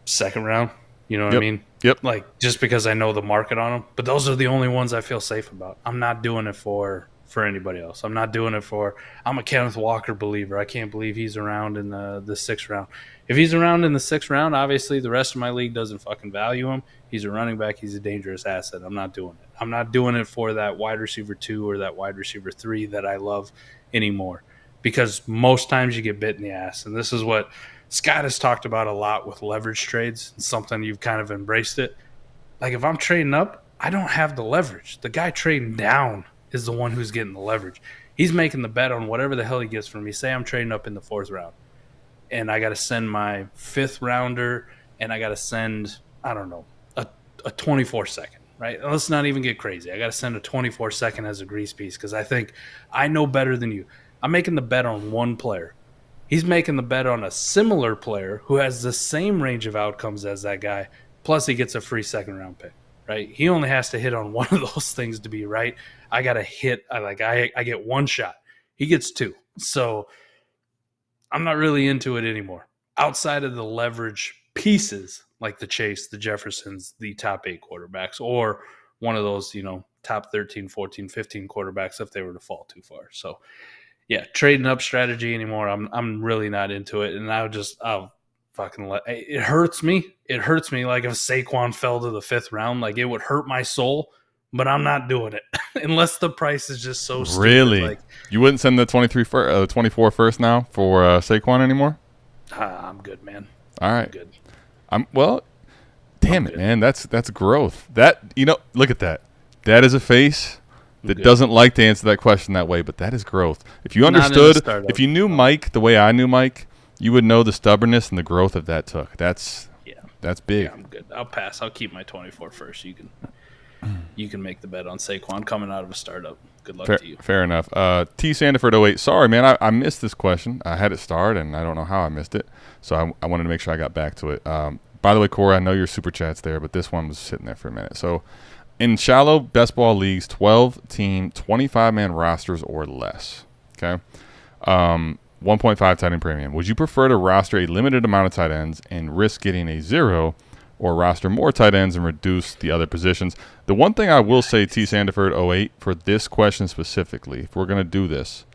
second round. You know what I mean? Yep. Like, just because I know the market on them. But those are the only ones I feel safe about. I'm not doing it for anybody else. I'm not doing it for – I'm a Kenneth Walker believer. I can't believe he's around in the 6th round. If he's around in the 6th round, obviously the rest of my league doesn't fucking value him. He's a running back. He's a dangerous asset. I'm not doing it. I'm not doing it for that wide receiver 2 or that wide receiver 3 that I love anymore, because most times you get bit in the ass. And this is what – Scott has talked about a lot with leverage trades. It's something you've kind of embraced it. Like, if I'm trading up, I don't have the leverage. The guy trading down is the one who's getting the leverage. He's making the bet on whatever the hell he gets from me. Say I'm trading up in the 4th round, and I got to send my 5th rounder, and I got to send, I don't know, a 24-second, right? Let's not even get crazy. I got to send a 24-second as a grease piece because I think I know better than you. I'm making the bet on one player. He's making the bet on a similar player who has the same range of outcomes as that guy, plus he gets a free 2nd-round pick, right? He only has to hit on one of those things to be right. I got to hit. I get 1 shot. He gets 2. So I'm not really into it anymore. Outside of the leverage pieces, like the Chase, the Jeffersons, the top 8 quarterbacks, or one of those, top 13, 14, 15 quarterbacks if they were to fall too far. So, yeah, trading up strategy anymore. I'm really not into it, and I'll fucking let it hurts me. It hurts me like if Saquon fell to the 5th round, like it would hurt my soul. But I'm not doing it unless the price is just so stupid. Really? Like, you wouldn't send the 24 first now for Saquon anymore? I'm good, man. All right, I'm good. Damn it, man. That's growth. That look at that. That is a face that doesn't like to answer that question that way, but that is growth. If you understood, if you knew Mike the way I knew Mike, you would know the stubbornness and the growth that took. That's big. Yeah, I'm good. I'll pass. I'll keep my 24 first. You can make the bet on Saquon coming out of a startup. Good luck to you. Fair enough. T. Sandiford 08. Sorry, man. I missed this question. I had it starred, and I don't know how I missed it. So I wanted to make sure I got back to it. By the way, Corey, I know your super chat's there, but this one was sitting there for a minute. So in shallow best ball leagues, 12-team, 25-man rosters or less. Okay. 1.5 tight end premium. Would you prefer to roster a limited amount of tight ends and risk getting a 0, or roster more tight ends and reduce the other positions? The one thing I will say, T. Sandiford 08, for this question specifically, if we're going to do this,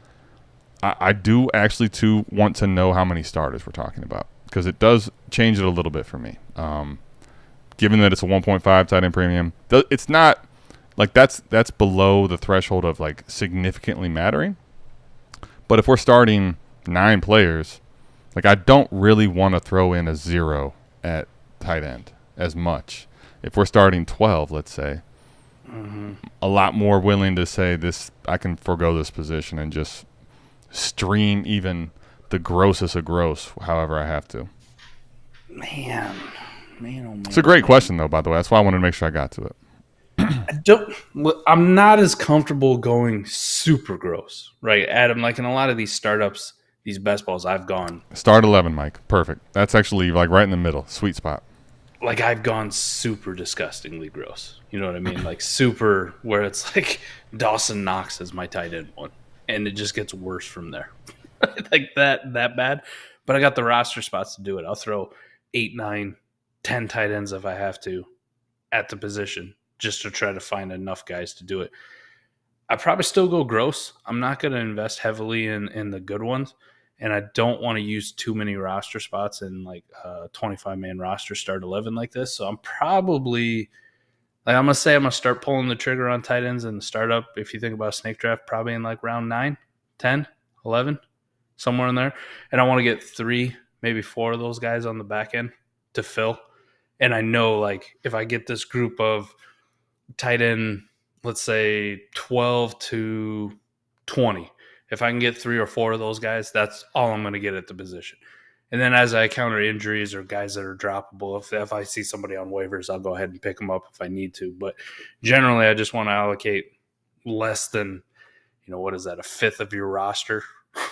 I do actually too want to know how many starters we're talking about, because it does change it a little bit for me. Given that it's a 1.5 tight end premium, it's not like that's below the threshold of like significantly mattering. But if we're starting 9 players, like I don't really want to throw in a 0 at tight end as much. If we're starting 12, let's say, a lot more willing to say this, I can forego this position and just stream even the grossest of gross, however I have to. Man, oh man. It's a great question, though, by the way. That's why I wanted to make sure I got to it. I'm not as comfortable going super gross, right, Adam? Like in a lot of these startups, these best balls, I've gone Start 11, Mike. Perfect. That's actually like right in the middle, sweet spot. Like I've gone super disgustingly gross. You know what I mean? Like super, where it's like Dawson Knox is my tight end one, and it just gets worse from there. Like that bad. But I got the roster spots to do it. I'll throw 8, 9, 10 tight ends if I have to at the position just to try to find enough guys to do it. I probably still go gross. I'm not going to invest heavily in the good ones, and I don't want to use too many roster spots in like a 25-man roster start 11 like this. So I'm probably like I'm going to start pulling the trigger on tight ends in the startup. If you think about a snake draft, probably in like round 9, 10, 11, somewhere in there. And I want to get 3, maybe 4 of those guys on the back end to fill. And I know like if I get this group of tight end, let's say 12 to 20, if I can get 3 or 4 of those guys, that's all I'm going to get at the position. And then as I counter injuries or guys that are droppable, if I see somebody on waivers, I'll go ahead and pick them up if I need to. But generally, I just want to allocate less than, what is that, a fifth of your roster,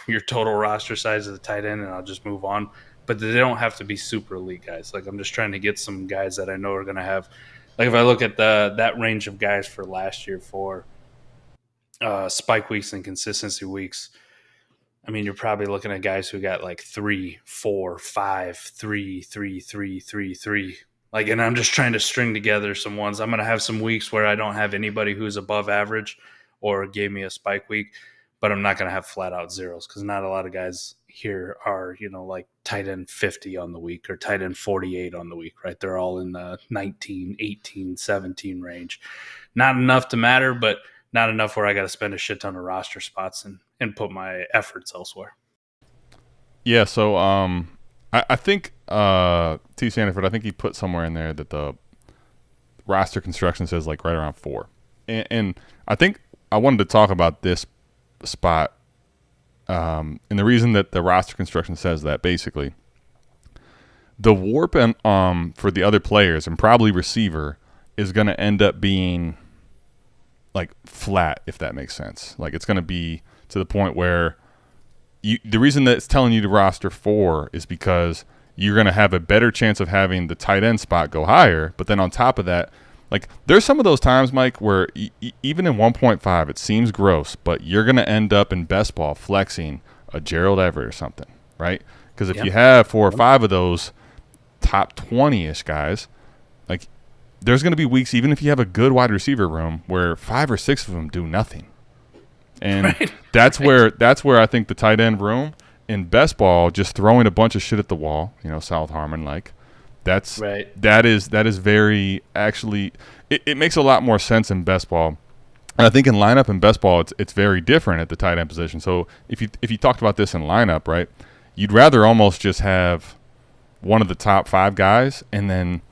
your total roster size of the tight end, and I'll just move on. But they don't have to be super elite guys. Like I'm just trying to get some guys that I know are going to have, like if I look at that range of guys for last year for spike weeks and consistency weeks, I mean, you're probably looking at guys who got like 3, 4, 5, 3, 3, 3, 3, 3. Like, and I'm just trying to string together some ones. I'm going to have some weeks where I don't have anybody who's above average or gave me a spike week, but I'm not going to have flat out zeros because not a lot of guys here are, like tight end 50 on the week or tight end 48 on the week, right? They're all in the 19, 18, 17 range. Not enough to matter, but not enough where I got to spend a shit ton of roster spots and put my efforts elsewhere. Yeah, so I think T. Sandiford, I think he put somewhere in there that the roster construction says like right around 4. And I think I wanted to talk about this spot. And the reason that the roster construction says that, basically, the WoRP and, for the other players and probably receiver is going to end up being like flat, if that makes sense. Like it's going to be to the point where the reason that it's telling you to roster 4 is because you're going to have a better chance of having the tight end spot go higher. But then on top of that, like there's some of those times, Mike, where even in 1.5, it seems gross, but you're going to end up in best ball flexing a Gerald Everett or something, right? Because if you have 4 or 5 of those top 20-ish guys, like there's going to be weeks, even if you have a good wide receiver room, where 5 or 6 of them do nothing. And that's where I think the tight end room in best ball, just throwing a bunch of shit at the wall, South Harmon, like, that is very actually it makes a lot more sense in best ball. And I think in lineup and best ball it's very different at the tight end position. So if you talked about this in lineup, right, you'd rather almost just have one of the top 5 guys, and then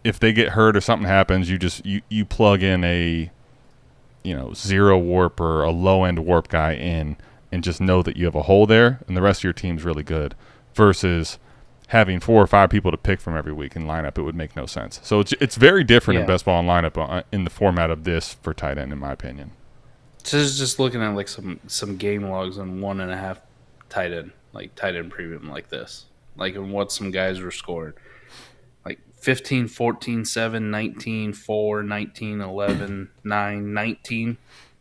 if they get hurt or something happens, you plug in a 0 WoRP or a low end WoRP guy in, and just know that you have a hole there and the rest of your team's really good, versus having 4 or 5 people to pick from every week in lineup. It would make no sense. So it's very different in best ball and lineup in the format of this for tight end, in my opinion. Just looking at like some game logs on 1.5 tight end, like tight end premium like this, like and what some guys were scoring, like 15, 14, 7, 19, 4, 19, 11, 9, 19.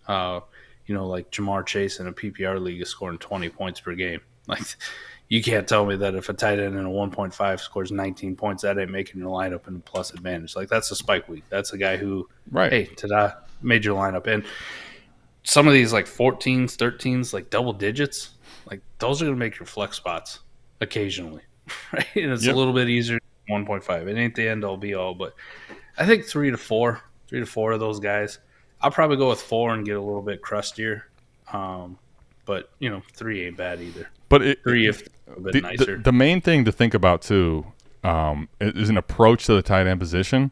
Like Jamar Chase in a PPR league is scoring 20 points per game. Like, you can't tell me that if a tight end in a 1.5 scores 19 points, that ain't making your lineup in a plus advantage. Like, that's a spike week. That's a guy who, hey, ta-da, made your lineup. And some of these, like, 14s, 13s, like, double digits, like, those are going to make your flex spots occasionally, right? And it's a little bit easier than 1.5. It ain't the end-all, be-all, but I think 3 to 4 of those guys. I'll probably go with 4 and get a little bit crustier. But, 3 ain't bad either. But 3 if a bit nicer. The main thing to think about, too, is an approach to the tight end position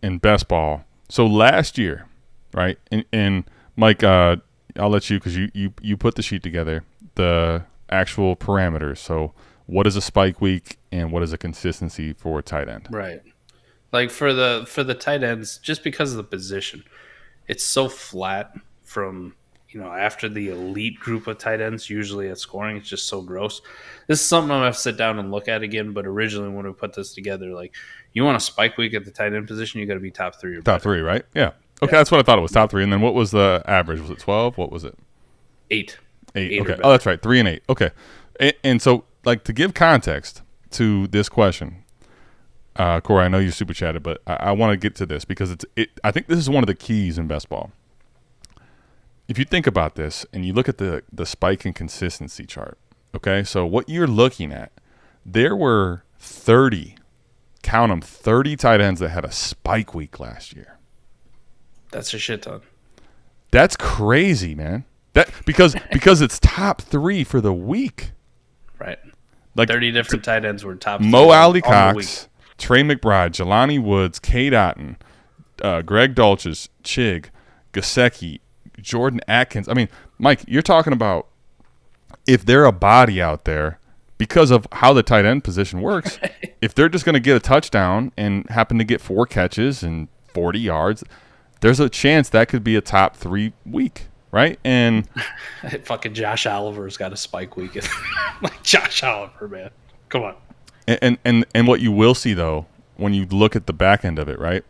in best ball. So last year, right, and Mike, I'll let you, because you put the sheet together, the actual parameters. So what is a spike week and what is a consistency for a tight end? Right. Like for the tight ends, just because of the position, it's so flat from after the elite group of tight ends. Usually at scoring, it's just so gross. This is something I'm gonna have to sit down and look at again. But originally, when we put this together, like you want a spike week at the tight end position, you got to be top 3 or top better. 3, right? Yeah. Okay, that's what I thought it was, top 3. And then what was the average? Was it 12? What was it? 8. 8. Okay. Oh, that's right. 3 and 8. Okay. And so, like, to give context to this question, Corey, I know you super chatted, but I want to get to this because I think this is one of the keys in best ball. If you think about this and you look at the spike and consistency chart, okay, so what you're looking at, there were 30, count them, 30 tight ends that had a spike week last year. That's a shit ton. That's crazy, man. That because it's top 3 for the week. Right. Like 30 different tight ends were top 3. Mo Alley Cox, Trey McBride, Jelani Woods, Cade Otton, Greg Dulcich, Chig, Gesicki, Jordan Atkins. I mean, Mike, you're talking about if they're a body out there because of how the tight end position works, if they're just going to get a touchdown and happen to get 4 catches and 40 yards, there's a chance that could be a top 3 week, right? And fucking Josh Oliver's got a spike week. Like Josh Oliver, man. Come on. And what you will see, though, when you look at the back end of it, right,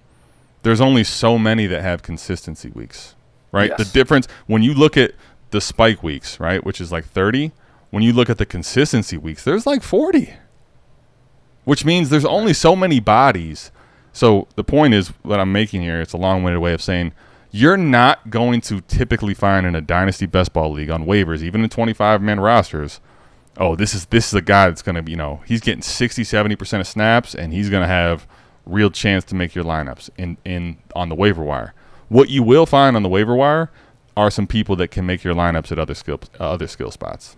there's only so many that have consistency weeks, right? Yes. The difference, when you look at the spike weeks, right, which is like 30, when you look at the consistency weeks, there's like 40, which means there's only so many bodies. So the point is what I'm making here, it's a long-winded way of saying you're not going to typically find in a Dynasty Best Ball League on waivers, even in 25-man rosters, oh, this is a guy that's going to, he's getting 60, 70% of snaps, and he's going to have real chance to make your lineups in on the waiver wire. What you will find on the waiver wire are some people that can make your lineups at other skill spots.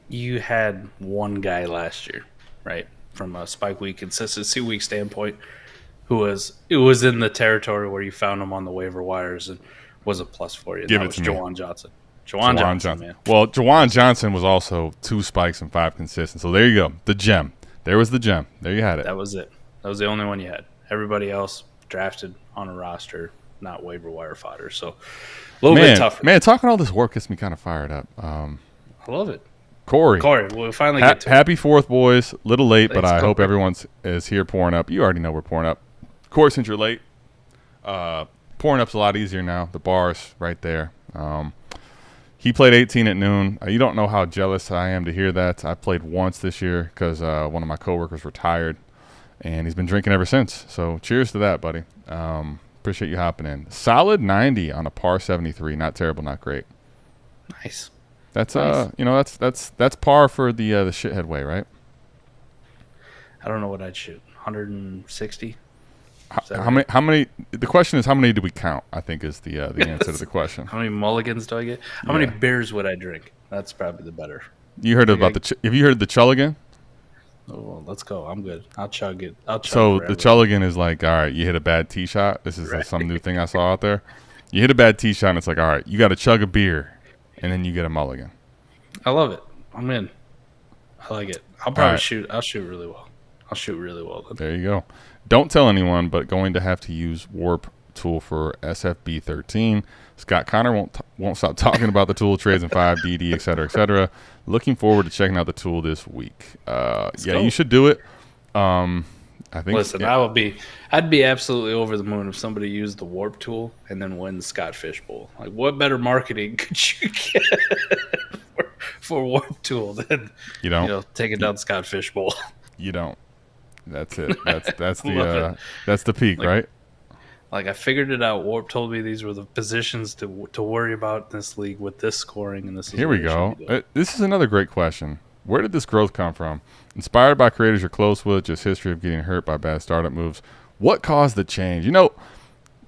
You had one guy last year, right, from a spike week, consistency week standpoint, it was in the territory where you found him on the waiver wires and was a plus for you. Give that it was to Juwan me. Johnson. Juwan Johnson, man. Well, Juwan Johnson was also 2 spikes and 5 consistent. So there you go. The gem. There was the gem. There you had it. That was it. That was the only one you had. Everybody else drafted on a roster, not waiver wire fodder. So a little bit tougher. Man, talking all this work gets me kind of fired up. I love it. Corey, we'll finally get to happy 4th, boys. Little late, Thanks, but I Corey. hope everyone is here pouring up. You already know we're pouring up. Corey, since you're late, pouring up's a lot easier now. The bar's right there. He played 18 at noon. You don't know how jealous I am to hear that. I played once this year because one of my coworkers retired, and he's been drinking ever since. So cheers to that, buddy. Appreciate you hopping in. Solid 90 on a par 73. Not terrible, not great. Nice. That's that's par for the shithead way, right? I don't know what I'd shoot. 160. How many? The question is, how many do we count? I think is the answer to the question. How many mulligans do I get? How many beers would I drink? That's probably the better. You heard about have you heard the Chulligan? Oh, well, let's go. I'm good. I'll chug it. So forever. the Chulligan is like, all right, you hit a bad tee shot. This is some new thing I saw out there. You hit a bad tee shot, and it's like, all right, you got to chug a beer, and then you get a mulligan. I love it. I'm in. I like it. I'll probably shoot. I'll shoot really well. Then. There you go. Don't tell anyone, but going to have to use WoRP tool for SFB 13. Scott Connor won't stop talking about the tool, trades in 5, DD, et cetera, et cetera. Looking forward to checking out the tool this week. You should do it. I think. Listen, I'd be absolutely over the moon if somebody used the WoRP tool and then win the Scott Fish Bowl. Like, what better marketing could you get for WoRP tool than taking down Scott Fish Bowl? You don't. That's it. That's the peak, right? Like, I figured it out. WoRP told me these were the positions to worry about in this league with this scoring, and this is here we go. This is another great question. Where did this growth come from? Inspired by creators you're close with, just history of getting hurt by bad startup moves. What caused the change?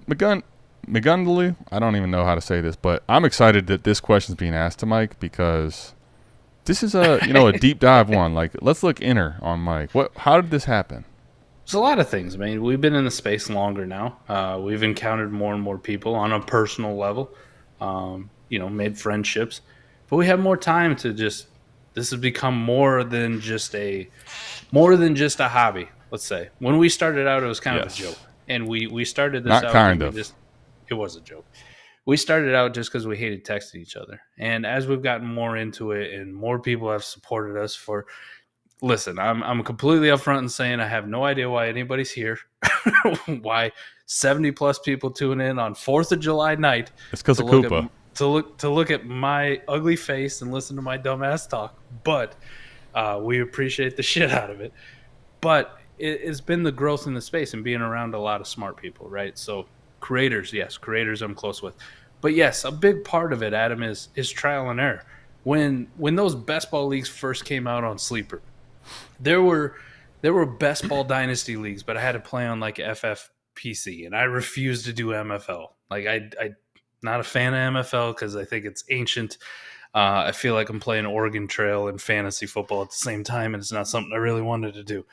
McGundley, I don't even know how to say this, but I'm excited that this question is being asked to Mike because this is a deep dive one. Like, let's look inner on Mike. How did this happen? There's a lot of things. I mean, we've been in the space longer now. We've encountered more and more people on a personal level. Made friendships, but we have more time to just. This has become more than just a hobby. Let's say when we started out, it was kind of a joke, and we started this not out kind of. It was a joke. We started out just because we hated texting each other, and as we've gotten more into it, and more people have supported us for. Listen, I'm completely upfront and saying I have no idea why anybody's here, why 70 plus people tune in on 4th of July night. It's because of Koopa. To look at my ugly face and listen to my dumbass talk, but we appreciate the shit out of it. But it's been the growth in the space and being around a lot of smart people, right? So creators I'm close with. But yes, a big part of it, Adam, is trial and error. When those best ball leagues first came out on Sleeper, there were best ball dynasty leagues, but I had to play on like FFPC, and I refused to do MFL. Like I not a fan of MFL because I think it's ancient. I feel like I'm playing Oregon Trail and fantasy football at the same time, and it's not something I really wanted to do.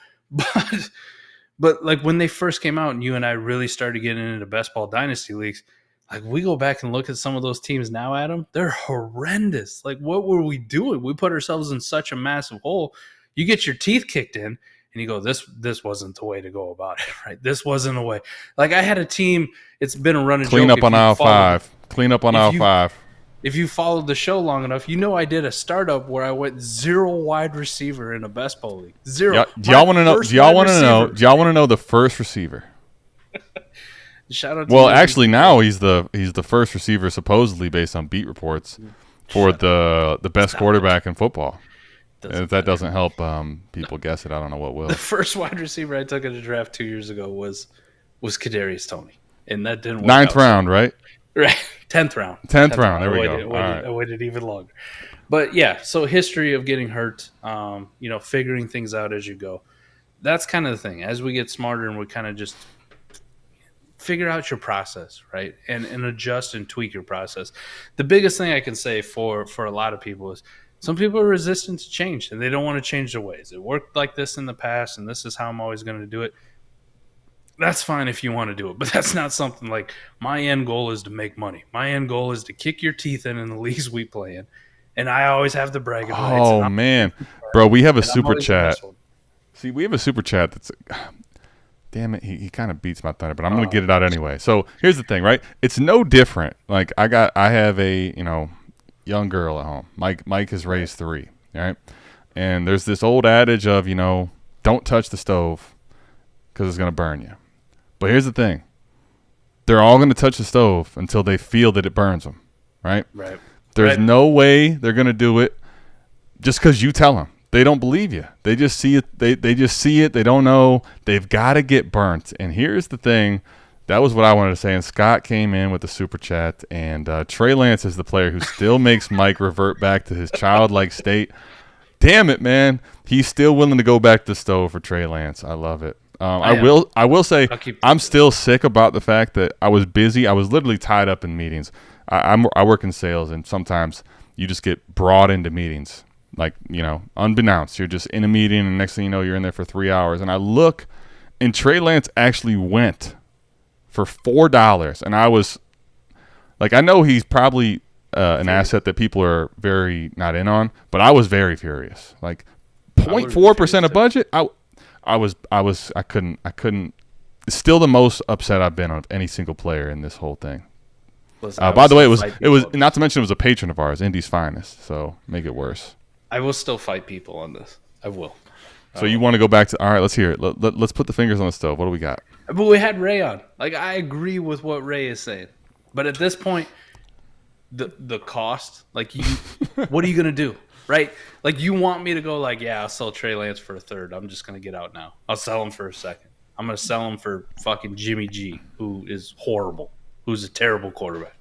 But like when they first came out, and you and I really started getting into best ball dynasty leagues, like we go back and look at some of those teams now, Adam, they're horrendous. Like what were we doing? We put ourselves in such a massive hole. You get your teeth kicked in, and you go, this wasn't the way to go about it, right? This wasn't a way. Like I had a team. It's been a running Clean joke. Up on aisle 5. Clean up on aisle 5. If you followed the show long enough, you know I did a startup where I went 0 wide receiver in a best ball league. 0. Do y'all want to know? Do y'all want to know the first receiver? Shout out to well, actually, now he's the first receiver supposedly based on beat reports for the best quarterback in football. If that doesn't help people guess it, I don't know what will. The first wide receiver I took in the draft 2 years ago was Kadarius Toney, and that didn't work 9th round, right? Right, 10th round. 10th round. There we go. I waited even longer, but yeah. So history of getting hurt, figuring things out as you go. That's kind of the thing. As we get smarter and we kind of just figure out your process, right, and adjust and tweak your process. The biggest thing I can say for a lot of people is, some people are resistant to change, and they don't want to change their ways. It worked like this in the past, and this is how I'm always going to do it. That's fine if you want to do it, but that's not something like my end goal is to make money. My end goal is to kick your teeth in the leagues we play in, and I always have the bragging rights. Oh, man. Bro, we have a super chat. See, we have a super chat that's – damn it, he kind of beats my thunder, but I'm going to get it out anyway. So here's the thing, right? It's no different. Like I have a, young girl at home. Mike has raised 3, right? And there's this old adage of, don't touch the stove because it's going to burn you. But here's the thing. They're all going to touch the stove until they feel that it burns them, right? Right. There's no way they're going to do it just because you tell them. They don't believe you. They just see it. They just see it. They don't know. They've got to get burnt. And here's the thing. That was what I wanted to say. And Scott came in with the super chat. And Trey Lance is the player who still makes Mike revert back to his childlike state. Damn it, man. He's still willing to go back to the stove for Trey Lance. I love it. I will say I'm still sick about the fact that I was busy. I was literally tied up in meetings. I work in sales, and sometimes you just get brought into meetings. Like, unbeknownst. You're just in a meeting, and next thing you know, you're in there for 3 hours. And I look, and Trey Lance actually went for $4. And I was like, I know he's probably an asset that people are very not in on, but I was very furious. Like 0.4% of budget. I couldn't. It's still the most upset I've been on any single player in this whole thing. Listen, by the way, it was not to mention it was a patron of ours, Indy's finest. So make it worse. I will still fight people on this. I will. So you want to go back to – all right, let's hear it. Let's put the fingers on the stove. What do we got? But we had Ray on. Like, I agree with what Ray is saying. But at this point, the cost, like, what are you going to do, right? Like, you want me to go like, yeah, I'll sell Trey Lance for a third. I'm just going to get out now. I'll sell him for a second. I'm going to sell him for fucking Jimmy G, who is horrible, who's a terrible quarterback.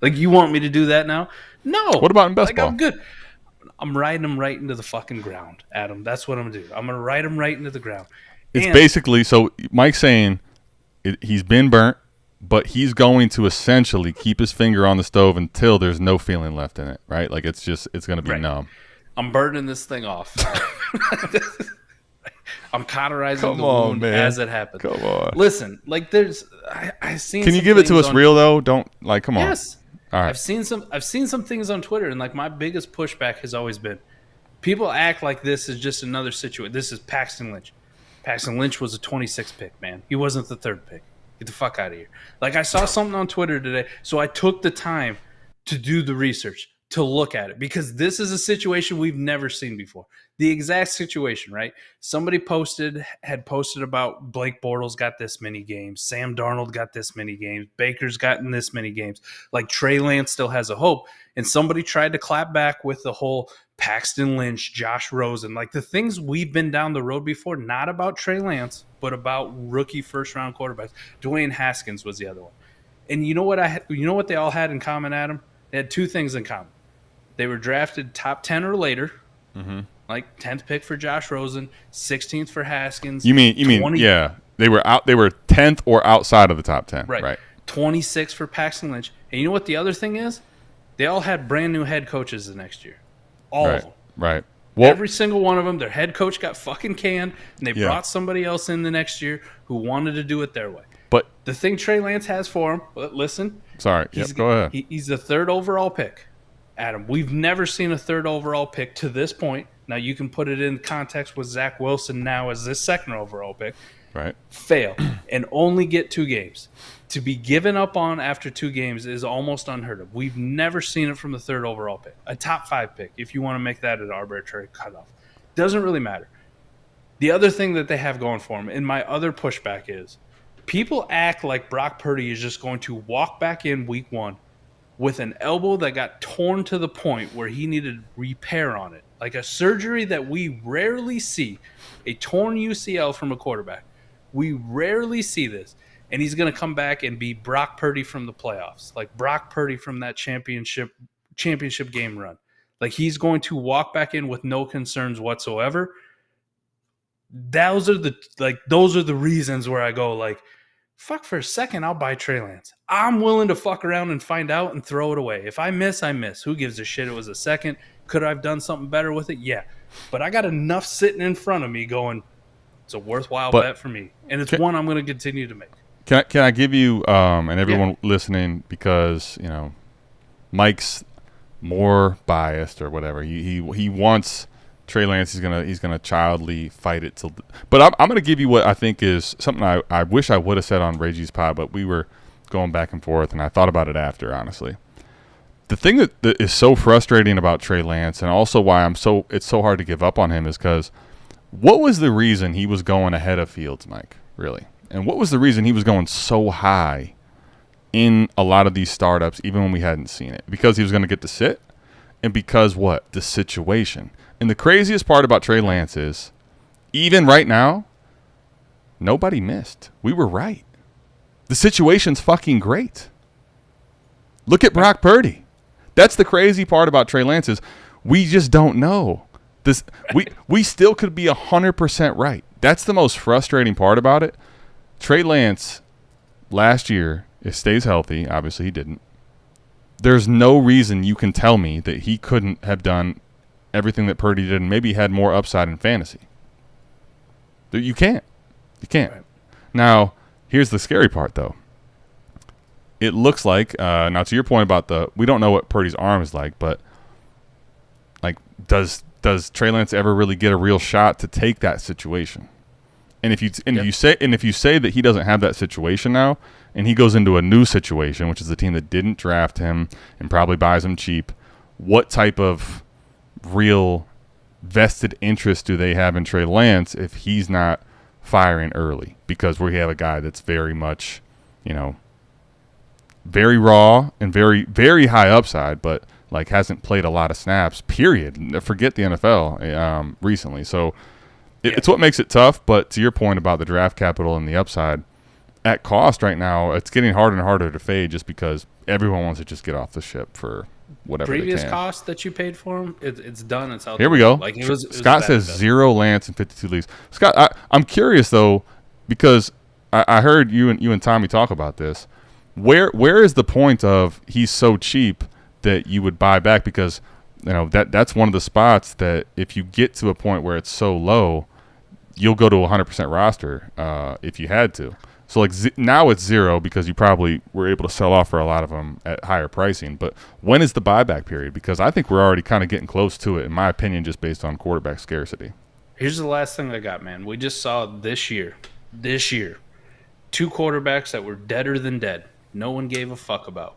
Like, you want me to do that now? No. What about in best ball? I'm good. I'm riding him right into the fucking ground, Adam. That's what I'm going to do. I'm going to ride him right into the ground. It's basically – so Mike's saying he's been burnt, but he's going to essentially keep his finger on the stove until there's no feeling left in it, right? Like it's going to be numb. I'm burning this thing off. I'm cauterizing the wound as it happens. Come on. Listen, like I've seen. Can you give it to us real though? Don't like. Come on. Yes. All right. I've seen some things on Twitter, and like my biggest pushback has always been, people act like this is just another situation. This is Paxton Lynch. Paxton Lynch was a 26th pick, man. He wasn't the 3rd pick. Get the fuck out of here. Like, I saw something on Twitter today, so I took the time to do the research, to look at it, because this is a situation we've never seen before. The exact situation, right? Somebody had posted about Blake Bortles got this many games, Sam Darnold got this many games, Baker's gotten this many games. Like, Trey Lance still has a hope. And somebody tried to clap back with the whole Paxton Lynch, Josh Rosen, like the things we've been down the road before, not about Trey Lance, but about rookie first-round quarterbacks. Dwayne Haskins was the other one. And you know what they all had in common, Adam? They had 2 things in common. They were drafted top 10 or later, like 10th pick for Josh Rosen, 16th for Haskins. You mean, yeah, they were 10th or outside of the top 10, right? 26 for Paxton Lynch. And you know what the other thing is? They all had brand new head coaches the next year. All of them. Right. Well, every single one of them, their head coach got fucking canned, and they brought somebody else in the next year who wanted to do it their way. But the thing Trey Lance has for him, listen. Sorry. Go ahead. He's the 3rd overall pick. Adam, we've never seen a 3rd overall pick to this point. Now, you can put it in context with Zach Wilson now as this 2nd overall pick. Right. Fail and only get 2 games. To be given up on after 2 games is almost unheard of. We've never seen it from the 3rd overall pick. A top 5 pick, if you want to make that an arbitrary cutoff. Doesn't really matter. The other thing that they have going for them, and my other pushback is, people act like Brock Purdy is just going to walk back in week 1 with an elbow that got torn to the point where he needed repair on it. Like a surgery that we rarely see, a torn UCL from a quarterback. We rarely see this. And he's going to come back and be Brock Purdy from the playoffs, like Brock Purdy from that championship game run. Like, he's going to walk back in with no concerns whatsoever. Those are the reasons where I go, like, fuck, for a second, I'll buy Trey Lance. I'm willing to fuck around and find out and throw it away. If I miss, I miss. Who gives a shit? It was a second. Could I have done something better with it? Yeah. But I got enough sitting in front of me going, it's a worthwhile bet for me. And it's one I'm going to continue to make. Can I give you and everyone listening, because Mike's more biased or whatever. He wants Trey Lance. He's gonna childly fight it till. But I'm gonna give you what I think is something I wish I would have said on Reggie's pod, but we were going back and forth, and I thought about it after. Honestly, the thing that is so frustrating about Trey Lance, and also why it's so hard to give up on him, is because what was the reason he was going ahead of Fields, Mike? Really? And what was the reason he was going so high in a lot of these startups, even when we hadn't seen it? Because he was going to get to sit, and because what? The situation. And the craziest part about Trey Lance is, even right now, nobody missed. We were right. The situation's fucking great. Look at Brock Purdy. That's the crazy part about Trey Lance is we just don't know. We still could be 100% right. That's the most frustrating part about it. Trey Lance, last year, if stays healthy, obviously he didn't, there's no reason you can tell me that he couldn't have done everything that Purdy did and maybe had more upside in fantasy. You can't. You can't. Right. Now, here's the scary part, though. It looks like, now to your point about we don't know what Purdy's arm is like, but like, does Trey Lance ever really get a real shot to take that situation? And if you say that he doesn't have that situation now, and he goes into a new situation, which is the team that didn't draft him and probably buys him cheap, what type of real vested interest do they have in Trey Lance if he's not firing early? Because we have a guy that's very much, very raw and very, very high upside, but like hasn't played a lot of snaps, period. Forget the NFL recently. So it's what makes it tough. But to your point about the draft capital and the upside, at cost right now, it's getting harder and harder to fade just because everyone wants to just get off the ship for whatever previous they can. cost that you paid for him, it's done. It's out. Here we go. Like Scott says 0 Lance in 52 leagues. Scott, I'm curious though, because I heard you and Tommy talk about this. Where is the point of he's so cheap that you would buy back? Because that's one of the spots that if you get to a point where it's so low, you'll go to 100% roster if you had to. So like now it's 0 because you probably were able to sell off for a lot of them at higher pricing. But when is the buyback period? Because I think we're already kind of getting close to it, in my opinion, just based on quarterback scarcity. Here's the last thing I got, man. We just saw this year, 2 quarterbacks that were deader than dead. No one gave a fuck about.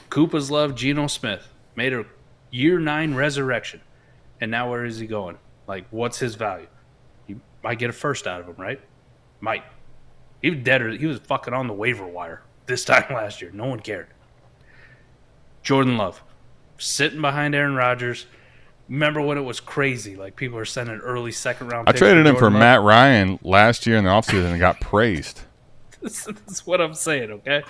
Koopa's loved Geno Smith. Made a year 9 resurrection. And now where is he going? Like, what's his value? You might get a first out of him, right? Might. He was deader. He was fucking on the waiver wire this time last year. No one cared. Jordan Love. Sitting behind Aaron Rodgers. Remember when it was crazy? Like, people are sending early second-round picks. I traded him for Love. Matt Ryan last year in the offseason and got praised. That's what I'm saying, okay?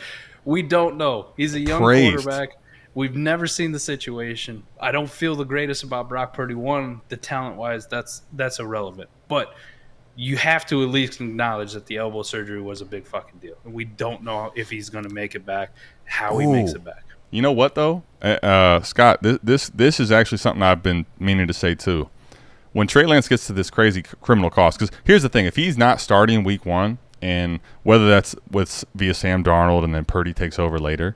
We don't know. He's a young quarterback. We've never seen the situation. I don't feel the greatest about Brock Purdy. One, the talent-wise, that's irrelevant. But you have to at least acknowledge that the elbow surgery was a big fucking deal. We don't know if he's going to make it back, how he makes it back. You know what, though? Scott, this is actually something I've been meaning to say, too. When Trey Lance gets to this crazy criminal cost, because here's the thing. If he's not starting week 1, and whether that's via Sam Darnold and then Purdy takes over later,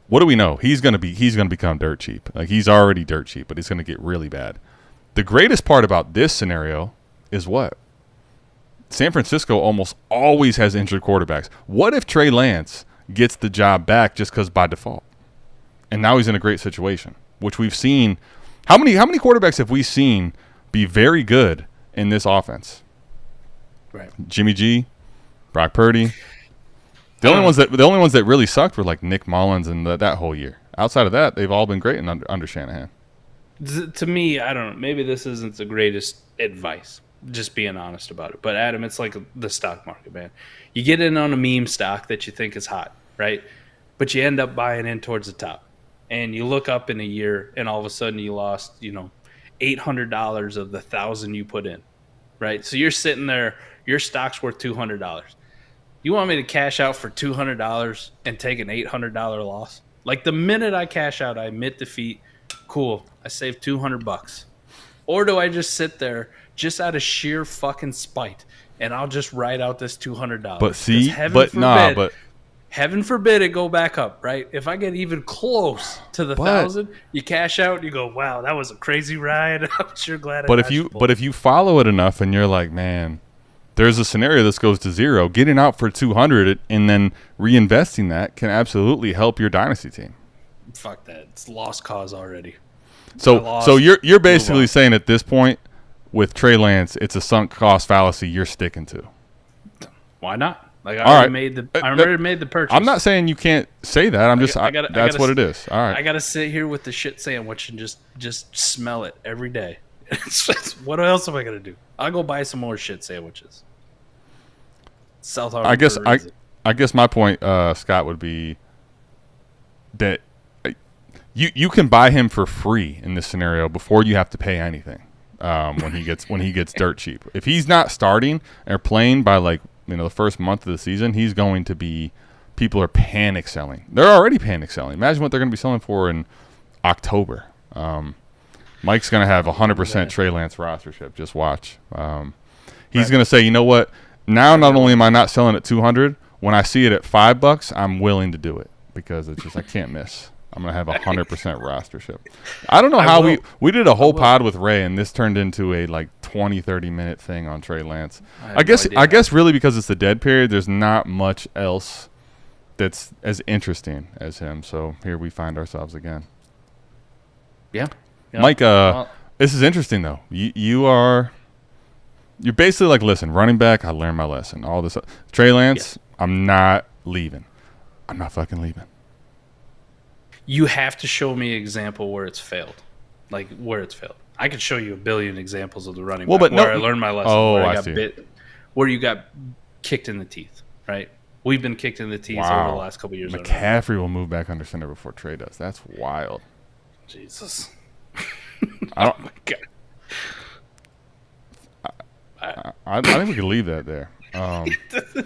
what do we know? He's gonna become dirt cheap. Like, he's already dirt cheap, but it's gonna get really bad. The greatest part about this scenario is what? San Francisco almost always has injured quarterbacks. What if Trey Lance gets the job back just because by default? And now he's in a great situation, which we've seen. How many quarterbacks have we seen be very good in this offense? Right. Jimmy G, Brock Purdy. The only ones that really sucked were like Nick Mullins and that whole year. Outside of that, they've all been great under Shanahan. To me, I don't know. Maybe this isn't the greatest advice, just being honest about it. But, Adam, it's like the stock market, man. You get in on a meme stock that you think is hot, right? But you end up buying in towards the top. And you look up in a year, and all of a sudden you lost, $800 of the $1,000 you put in, right? So you're sitting there, your stock's worth $200. You want me to cash out for $200 and take an $800 loss? Like, the minute I cash out, I admit defeat. Cool, I saved $200. Or do I just sit there just out of sheer fucking spite and I'll just write out this $200? But see, heaven forbid it go back up, right? If I get even close to the 1,000, you cash out and you go, wow, that was a crazy ride. I'm sure glad. But if you follow it enough and you're like, man, there's a scenario this goes to 0, getting out for 200 and then reinvesting that can absolutely help your dynasty team. Fuck that. It's lost cause already. So you're basically saying at this point with Trey Lance, it's a sunk cost fallacy you're sticking to. Why not? Like, I already made the purchase. I'm not saying you can't say that. That's what it is. All right. I got to sit here with the shit sandwich and just smell it every day. What else am I going to do? I'll go buy some more shit sandwiches. South Harmon. I guess my point, Scott, would be that you can buy him for free in this scenario before you have to pay anything. When he gets dirt cheap. If he's not starting or playing by the first month of the season, he's going to be. People are panic selling. They're already panic selling. Imagine what they're going to be selling for in October. Mike's going to have 100% Trey Lance rostership. Just watch. He's going to say, you know what? Now not only am I not selling at $200, when I see it at $5, I'm willing to do it because it's just I can't miss. I'm going to have 100% rostership. I don't know how we did a whole pod with Ray, and this turned into a 20, 30-minute thing on Trey Lance. I guess really because it's the dead period, there's not much else that's as interesting as him. So here we find ourselves again. Yeah. Mike, this is interesting, though. You're basically like, listen, running back, I learned my lesson. All this. Trey Lance, I'm not leaving. I'm not fucking leaving. You have to show me an example where it's failed. I could show you a billion examples of the running back where I learned my lesson. Oh, where I see. Where you got kicked in the teeth, right? We've been kicked in the teeth over the last couple of years. McCaffrey will move back under center before Trey does. That's wild. Jesus. Oh my God. I think we could leave that there.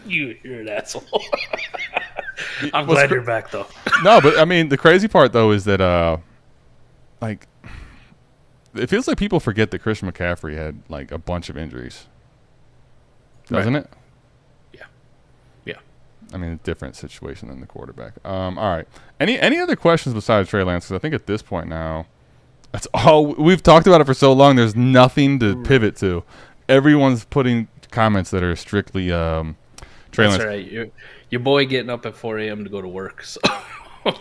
You're an asshole. I'm glad you're back, though. No, but I mean, the crazy part though is that it feels like people forget that Christian McCaffrey had a bunch of injuries, doesn't it? Yeah. I mean, a different situation than the quarterback. All right. Any other questions besides Trey Lance? Because I think at this point now, That's all we've talked about it for so long. There's nothing to pivot to. Everyone's putting comments that are strictly Trey Lance. That's right. Your boy getting up at 4 a.m. to go to work. So.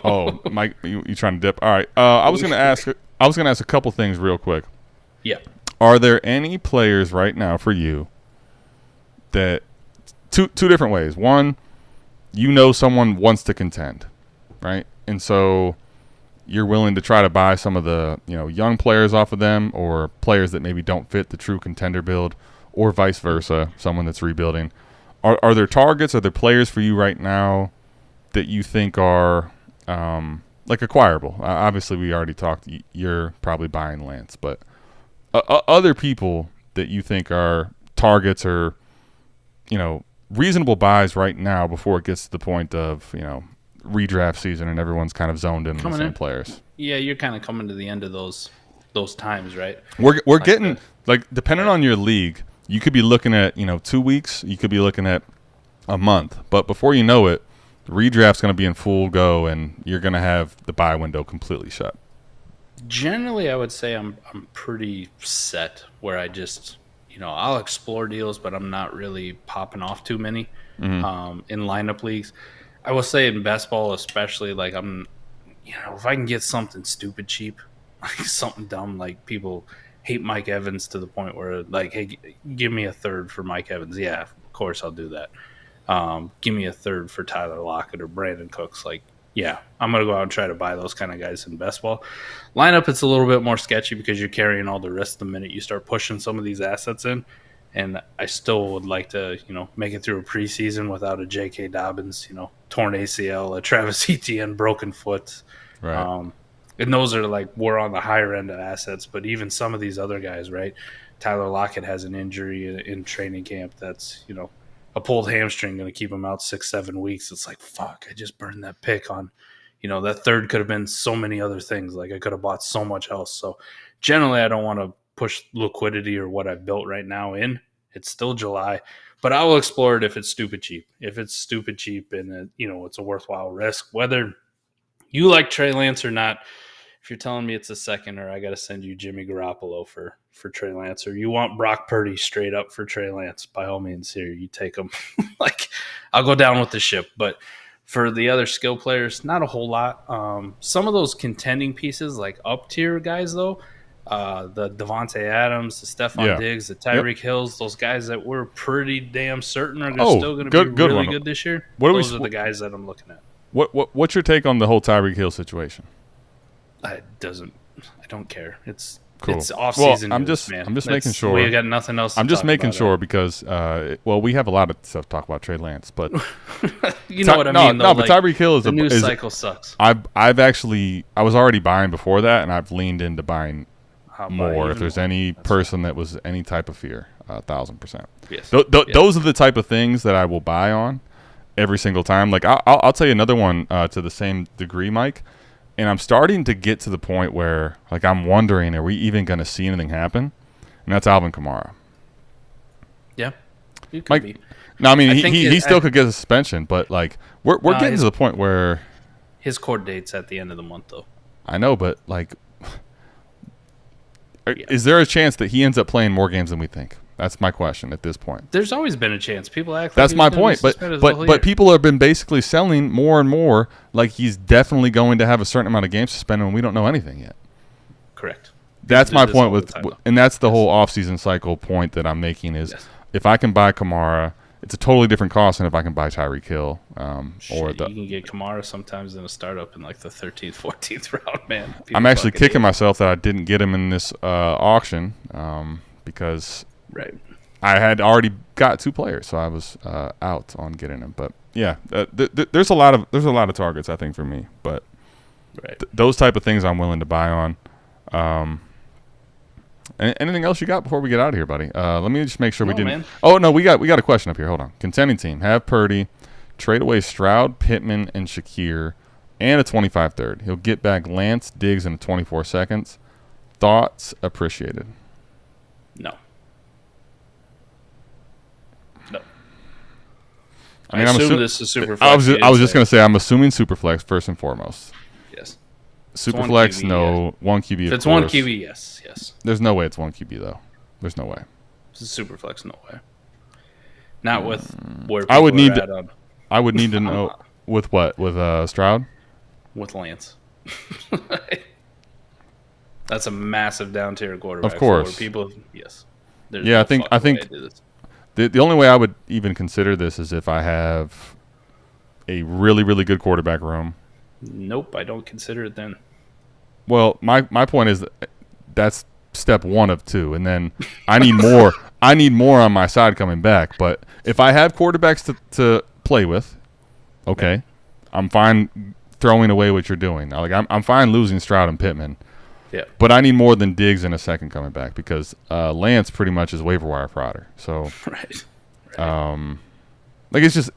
Oh, Mike, you trying to dip? All right. I was gonna ask a couple things real quick. Yeah. Are there any players right now for you that two different ways? One, someone wants to contend, right? And so you're willing to try to buy some of the young players off of them, or players that maybe don't fit the true contender build, or vice versa, someone that's rebuilding. Are there targets? Are there players for you right now that you think are like acquirable? Obviously, we already talked. You're probably buying Lance, but other people that you think are targets or reasonable buys right now before it gets to the point of redraft season and everyone's kind of zoned in on the same players. Yeah, you're kind of coming to the end of those times, right? We're like getting depending on your league, you could be looking at 2 weeks, you could be looking at a month, but before you know it, the redraft's going to be in full go, and you're going to have the buy window completely shut. Generally, I would say I'm pretty set where I just I'll explore deals, but I'm not really popping off too many in lineup leagues. I will say in best ball especially, like I'm if I can get something stupid cheap, like something dumb, like people hate Mike Evans to the point where like, hey, give me a third for Mike Evans. Yeah, of course I'll do that. Give me a third for Tyler Lockett or Brandon Cooks. Like, yeah, I'm going to go out and try to buy those kind of guys in best ball. Lineup, it's a little bit more sketchy because you're carrying all the risk the minute you start pushing some of these assets in. And I still would like to, make it through a preseason without a J.K. Dobbins, torn ACL, a Travis Etienne broken foot. Right. And those are like, we're on the higher end of assets. But even some of these other guys, right? Tyler Lockett has an injury in training camp that's, a pulled hamstring going to keep him out 6-7 weeks. It's like, fuck, I just burned that pick on, that third could have been so many other things. Like I could have bought so much else. So generally I don't want to push liquidity or what I built right now in. It's still July, but I will explore it if it's stupid cheap. If it's stupid cheap and it's a worthwhile risk, whether you like Trey Lance or not. If you're telling me it's a second, or I got to send you Jimmy Garoppolo for Trey Lance, or you want Brock Purdy straight up for Trey Lance, by all means, here you take them. Like I'll go down with the ship. But for the other skill players, not a whole lot. Some of those contending pieces, like up tier guys, though, the Devontae Adams, the Stephon Diggs, the Tyreek Hills, those guys that we're pretty damn certain are still going to be really good this year. Those are the guys that I'm looking at. What's your take on the whole Tyreek Hill situation? I don't care. It's cool. It's off season. Well, I'm just making sure. We got nothing else. I'm just making sure because we have a lot of stuff to talk about Trey Lance, but you know what I mean. No, but Tyreek Hill is the news cycle sucks. I was already buying before that, and I've leaned into buying more. If there's any person that was any type of fear, 1,000%. Yes. Those are the type of things that I will buy on every single time. Like I'll tell you another one to the same degree, Mike. And I'm starting to get to the point where, like, I'm wondering, are we even going to see anything happen? And that's Alvin Kamara. Yeah, you could be. No, I mean, he still could get a suspension, but, like, we're getting to the point where his court date's at the end of the month, though. I know, but, like, is there a chance that he ends up playing more games than we think? That's my question at this point. There's always been a chance. People act like that's my point. But people have been basically selling more and more like he's definitely going to have a certain amount of games suspended, and we don't know anything yet. Correct. That's my point and that's the whole offseason cycle point that I'm making is if I can buy Kamara, it's a totally different cost than if I can buy Tyreek Hill. You can get Kamara sometimes in a startup in like the 13th, 14th round, man. I'm actually kicking myself that I didn't get him in this auction because I had already got 2 players, so I was out on getting them. But yeah, there's a lot of targets I think for me. But those type of things I'm willing to buy on. Anything else you got before we get out of here, buddy? Let me just make sure we didn't. Man. Oh no, we got a question up here. Hold on. Contending team have Purdy, trade away Stroud, Pittman, and Shakir, and a 25 third. He'll get back Lance, Diggs in 24 seconds. Thoughts appreciated. No. I mean, I assume this is Superflex. I was just going to say I'm assuming Superflex first and foremost. Yes. Superflex, no. Yeah. 1 QB, if it's 1 QB, yes. There's no way it's 1 QB, though. There's no way. It's a Superflex, no way. Not with where I would need to. I would need to know with what? With Stroud? With Lance. That's a massive down tier quarterback. Of course. For people, yes. Yeah, I think the only way I would even consider this is if I have a really, really good quarterback room. Nope, I don't consider it then. Well, my point is that's step 1 of 2, and then I need more. I need more on my side coming back. But if I have quarterbacks to play with, okay, I'm fine throwing away what you're doing. Like I'm fine losing Stroud and Pittman. Yeah. But I need more than Diggs in a second coming back because Lance pretty much is waiver wire fodder. So right. Like it's just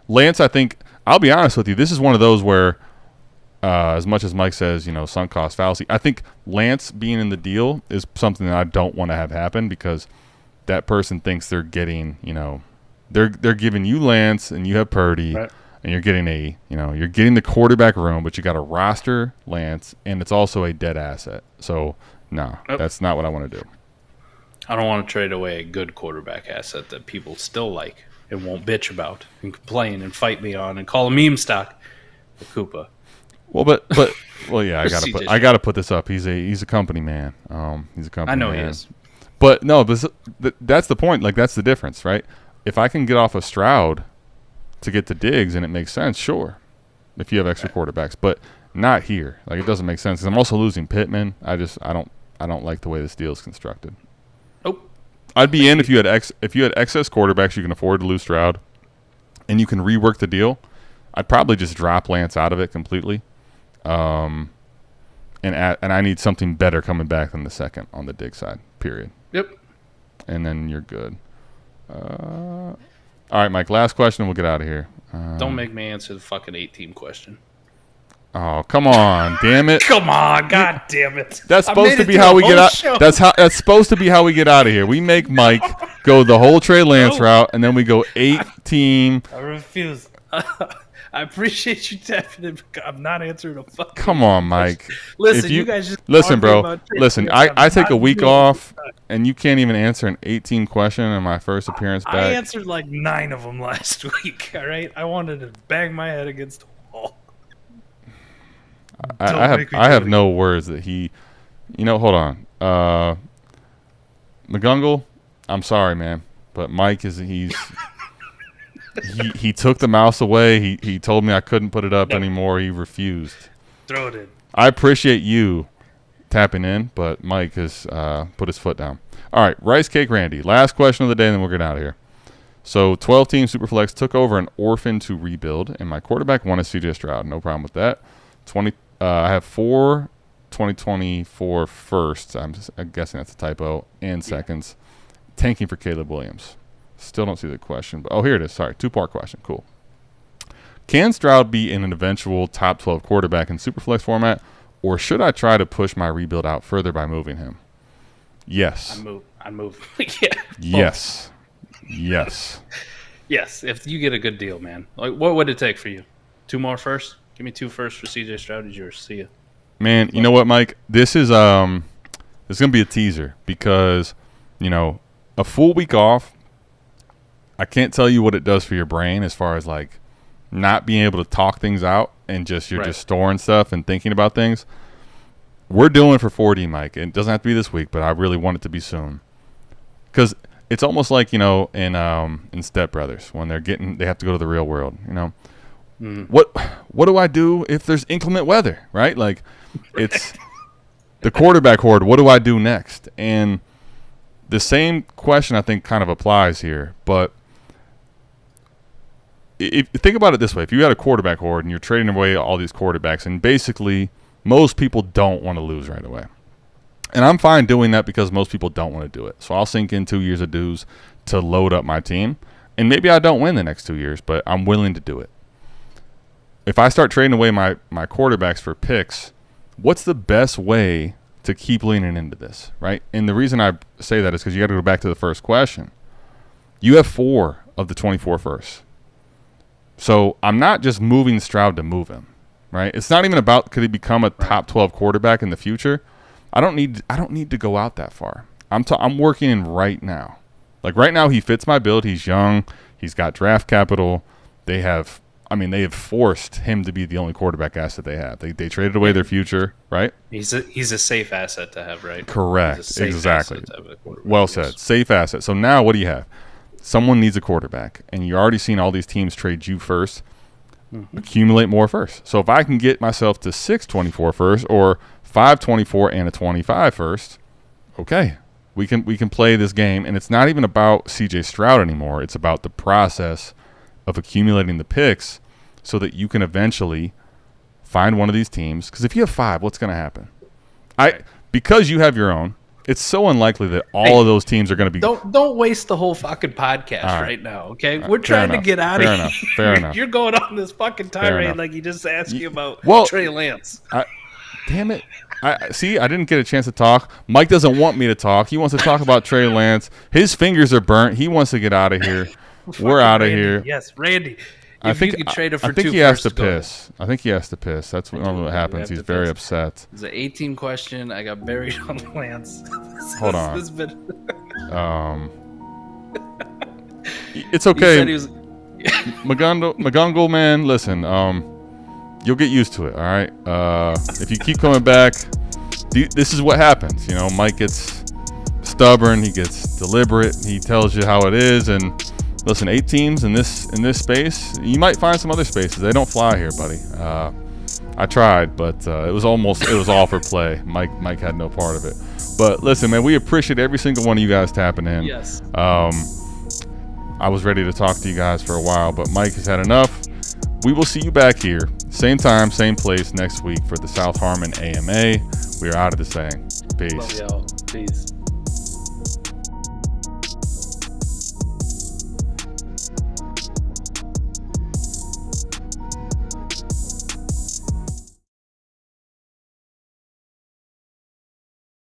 Lance, I think I'll be honest with you, this is one of those where as much as Mike says, sunk cost fallacy, I think Lance being in the deal is something that I don't want to have happen because that person thinks they're getting, they're giving you Lance and you have Purdy. Right. And you're getting you're getting the quarterback room, but you got to roster Lance, and it's also a dead asset. So, no, that's not what I want to do. I don't want to trade away a good quarterback asset that people still like and won't bitch about and complain and fight me on and call a meme stock for Koopa. Well, yeah, I gotta put this up. He's a company man. He's a company man. I know he is. But no, that's the point. Like that's the difference, right? If I can get off of Stroud to get to Diggs and it makes sense, sure, if you have extra quarterbacks, but not here. Like it doesn't make sense because I'm also losing Pittman. I don't like the way this deal is constructed. Oh, I'd be in if you had excess quarterbacks you can afford to lose Stroud, and you can rework the deal. I'd probably just drop Lance out of it completely, and I need something better coming back than the second on the Diggs side. Period. Yep. And then you're good. All right, Mike, last question and we'll get out of here. Don't make me answer the fucking 8-team question. Oh, come on, damn it. Come on, god damn it. That's supposed to be how we get out. That's supposed to be how we get out of here. We make Mike go the whole Trey Lance route and then we go 8-team. I refuse. I appreciate you tapping it, but I'm not answering a fucking Come on, Mike. Listen, you guys just listen, bro. Listen, I take a week off, and you can't even answer an 8-team question in my first appearance back. I answered like 9 of them last week, all right? I wanted to bang my head against the wall. I have no words that he... hold on. McGungle, I'm sorry, man, but Mike he's... He took the mouse away. He told me I couldn't put it up anymore. He refused. Throw it in. I appreciate you tapping in, but Mike has put his foot down. All right, Rice Cake Randy. Last question of the day, and then we'll get out of here. So 12-team Superflex took over an orphan to rebuild, and my quarterback won a CJ Stroud. No problem with that. I have 4 2024 firsts. I'm guessing that's a typo, and seconds. Tanking for Caleb Williams. Still don't see the question. But here it is. Sorry, 2-part question. Cool. Can Stroud be an eventual top 12 quarterback in Superflex format, or should I try to push my rebuild out further by moving him? Yes. I move. Yeah. Yes. Yes. Yes. If you get a good deal, man. Like, what would it take for you? 2 more firsts? Give me 2 firsts for CJ Stroud. Is yours? See ya. Man, you know what, Mike? This is gonna be a teaser because a full week off. I can't tell you what it does for your brain as far as like not being able to talk things out and just just storing stuff and thinking about things. We're doing it for 4D, Mike. It doesn't have to be this week, but I really want it to be soon. Because it's almost like, in Step Brothers when they have to go to the real world, What do I do if there's inclement weather, right? Like it's the quarterback horde. What do I do next? And the same question I think kind of applies here, but if think about it this way, if you had a quarterback horde and you're trading away all these quarterbacks, and basically most people don't want to lose right away. And I'm fine doing that because most people don't want to do it. So I'll sink in 2 years of dues to load up my team. And maybe I don't win the next 2 years, but I'm willing to do it. If I start trading away my quarterbacks for picks, what's the best way to keep leaning into this, right? And the reason I say that is because you got to go back to the first question. You have 4 of the 24 firsts. So I'm not just moving Stroud to move him, right? It's not even about could he become a top 12 quarterback in the future. I don't need to go out that far. I'm working in right now. Like right now, he fits my build. He's young. He's got draft capital. They have forced him to be the only quarterback asset they have. They traded away their future, right? He's a safe asset to have, right? Correct. Exactly. Well said. Safe asset. So now what do you have? Someone needs a quarterback, and you're already seeing all these teams trade you first. Accumulate more first. So if I can get myself to 624 first or 524 and a 25 first, okay. We can play this game, and it's not even about C.J. Stroud anymore. It's about the process of accumulating the picks so that you can eventually find one of these teams. Because if you have 5, what's going to happen? Because you have your own, it's so unlikely that all of those teams are going to be. Don't waste the whole fucking podcast right now, okay? We're trying to get out of here. Fair enough. You're going on this fucking tirade like you just asked you about Trey Lance. Damn it. I didn't get a chance to talk. Mike doesn't want me to talk. He wants to talk about Trey Lance. His fingers are burnt. He wants to get out of here. We're out of here. Yes, Randy. I think he has to piss. I think he has to piss. That's normally what happens. He's very upset. It's an 18 question. I got buried on Lance. Hold on. It's okay. McGonagall, man, listen. You'll get used to it, all right? If you keep coming back, this is what happens. You know, Mike gets stubborn. He gets deliberate. He tells you how it is. And listen, 8 teams in this space, you might find some other spaces. They don't fly here, buddy. I tried, but it was all for play. Mike had no part of it. But listen, man, we appreciate every single one of you guys tapping in. Yes. I was ready to talk to you guys for a while, but Mike has had enough. We will see you back here, same time, same place next week for the South Harmon AMA. We are out of this thing. Peace. Love y'all. Peace.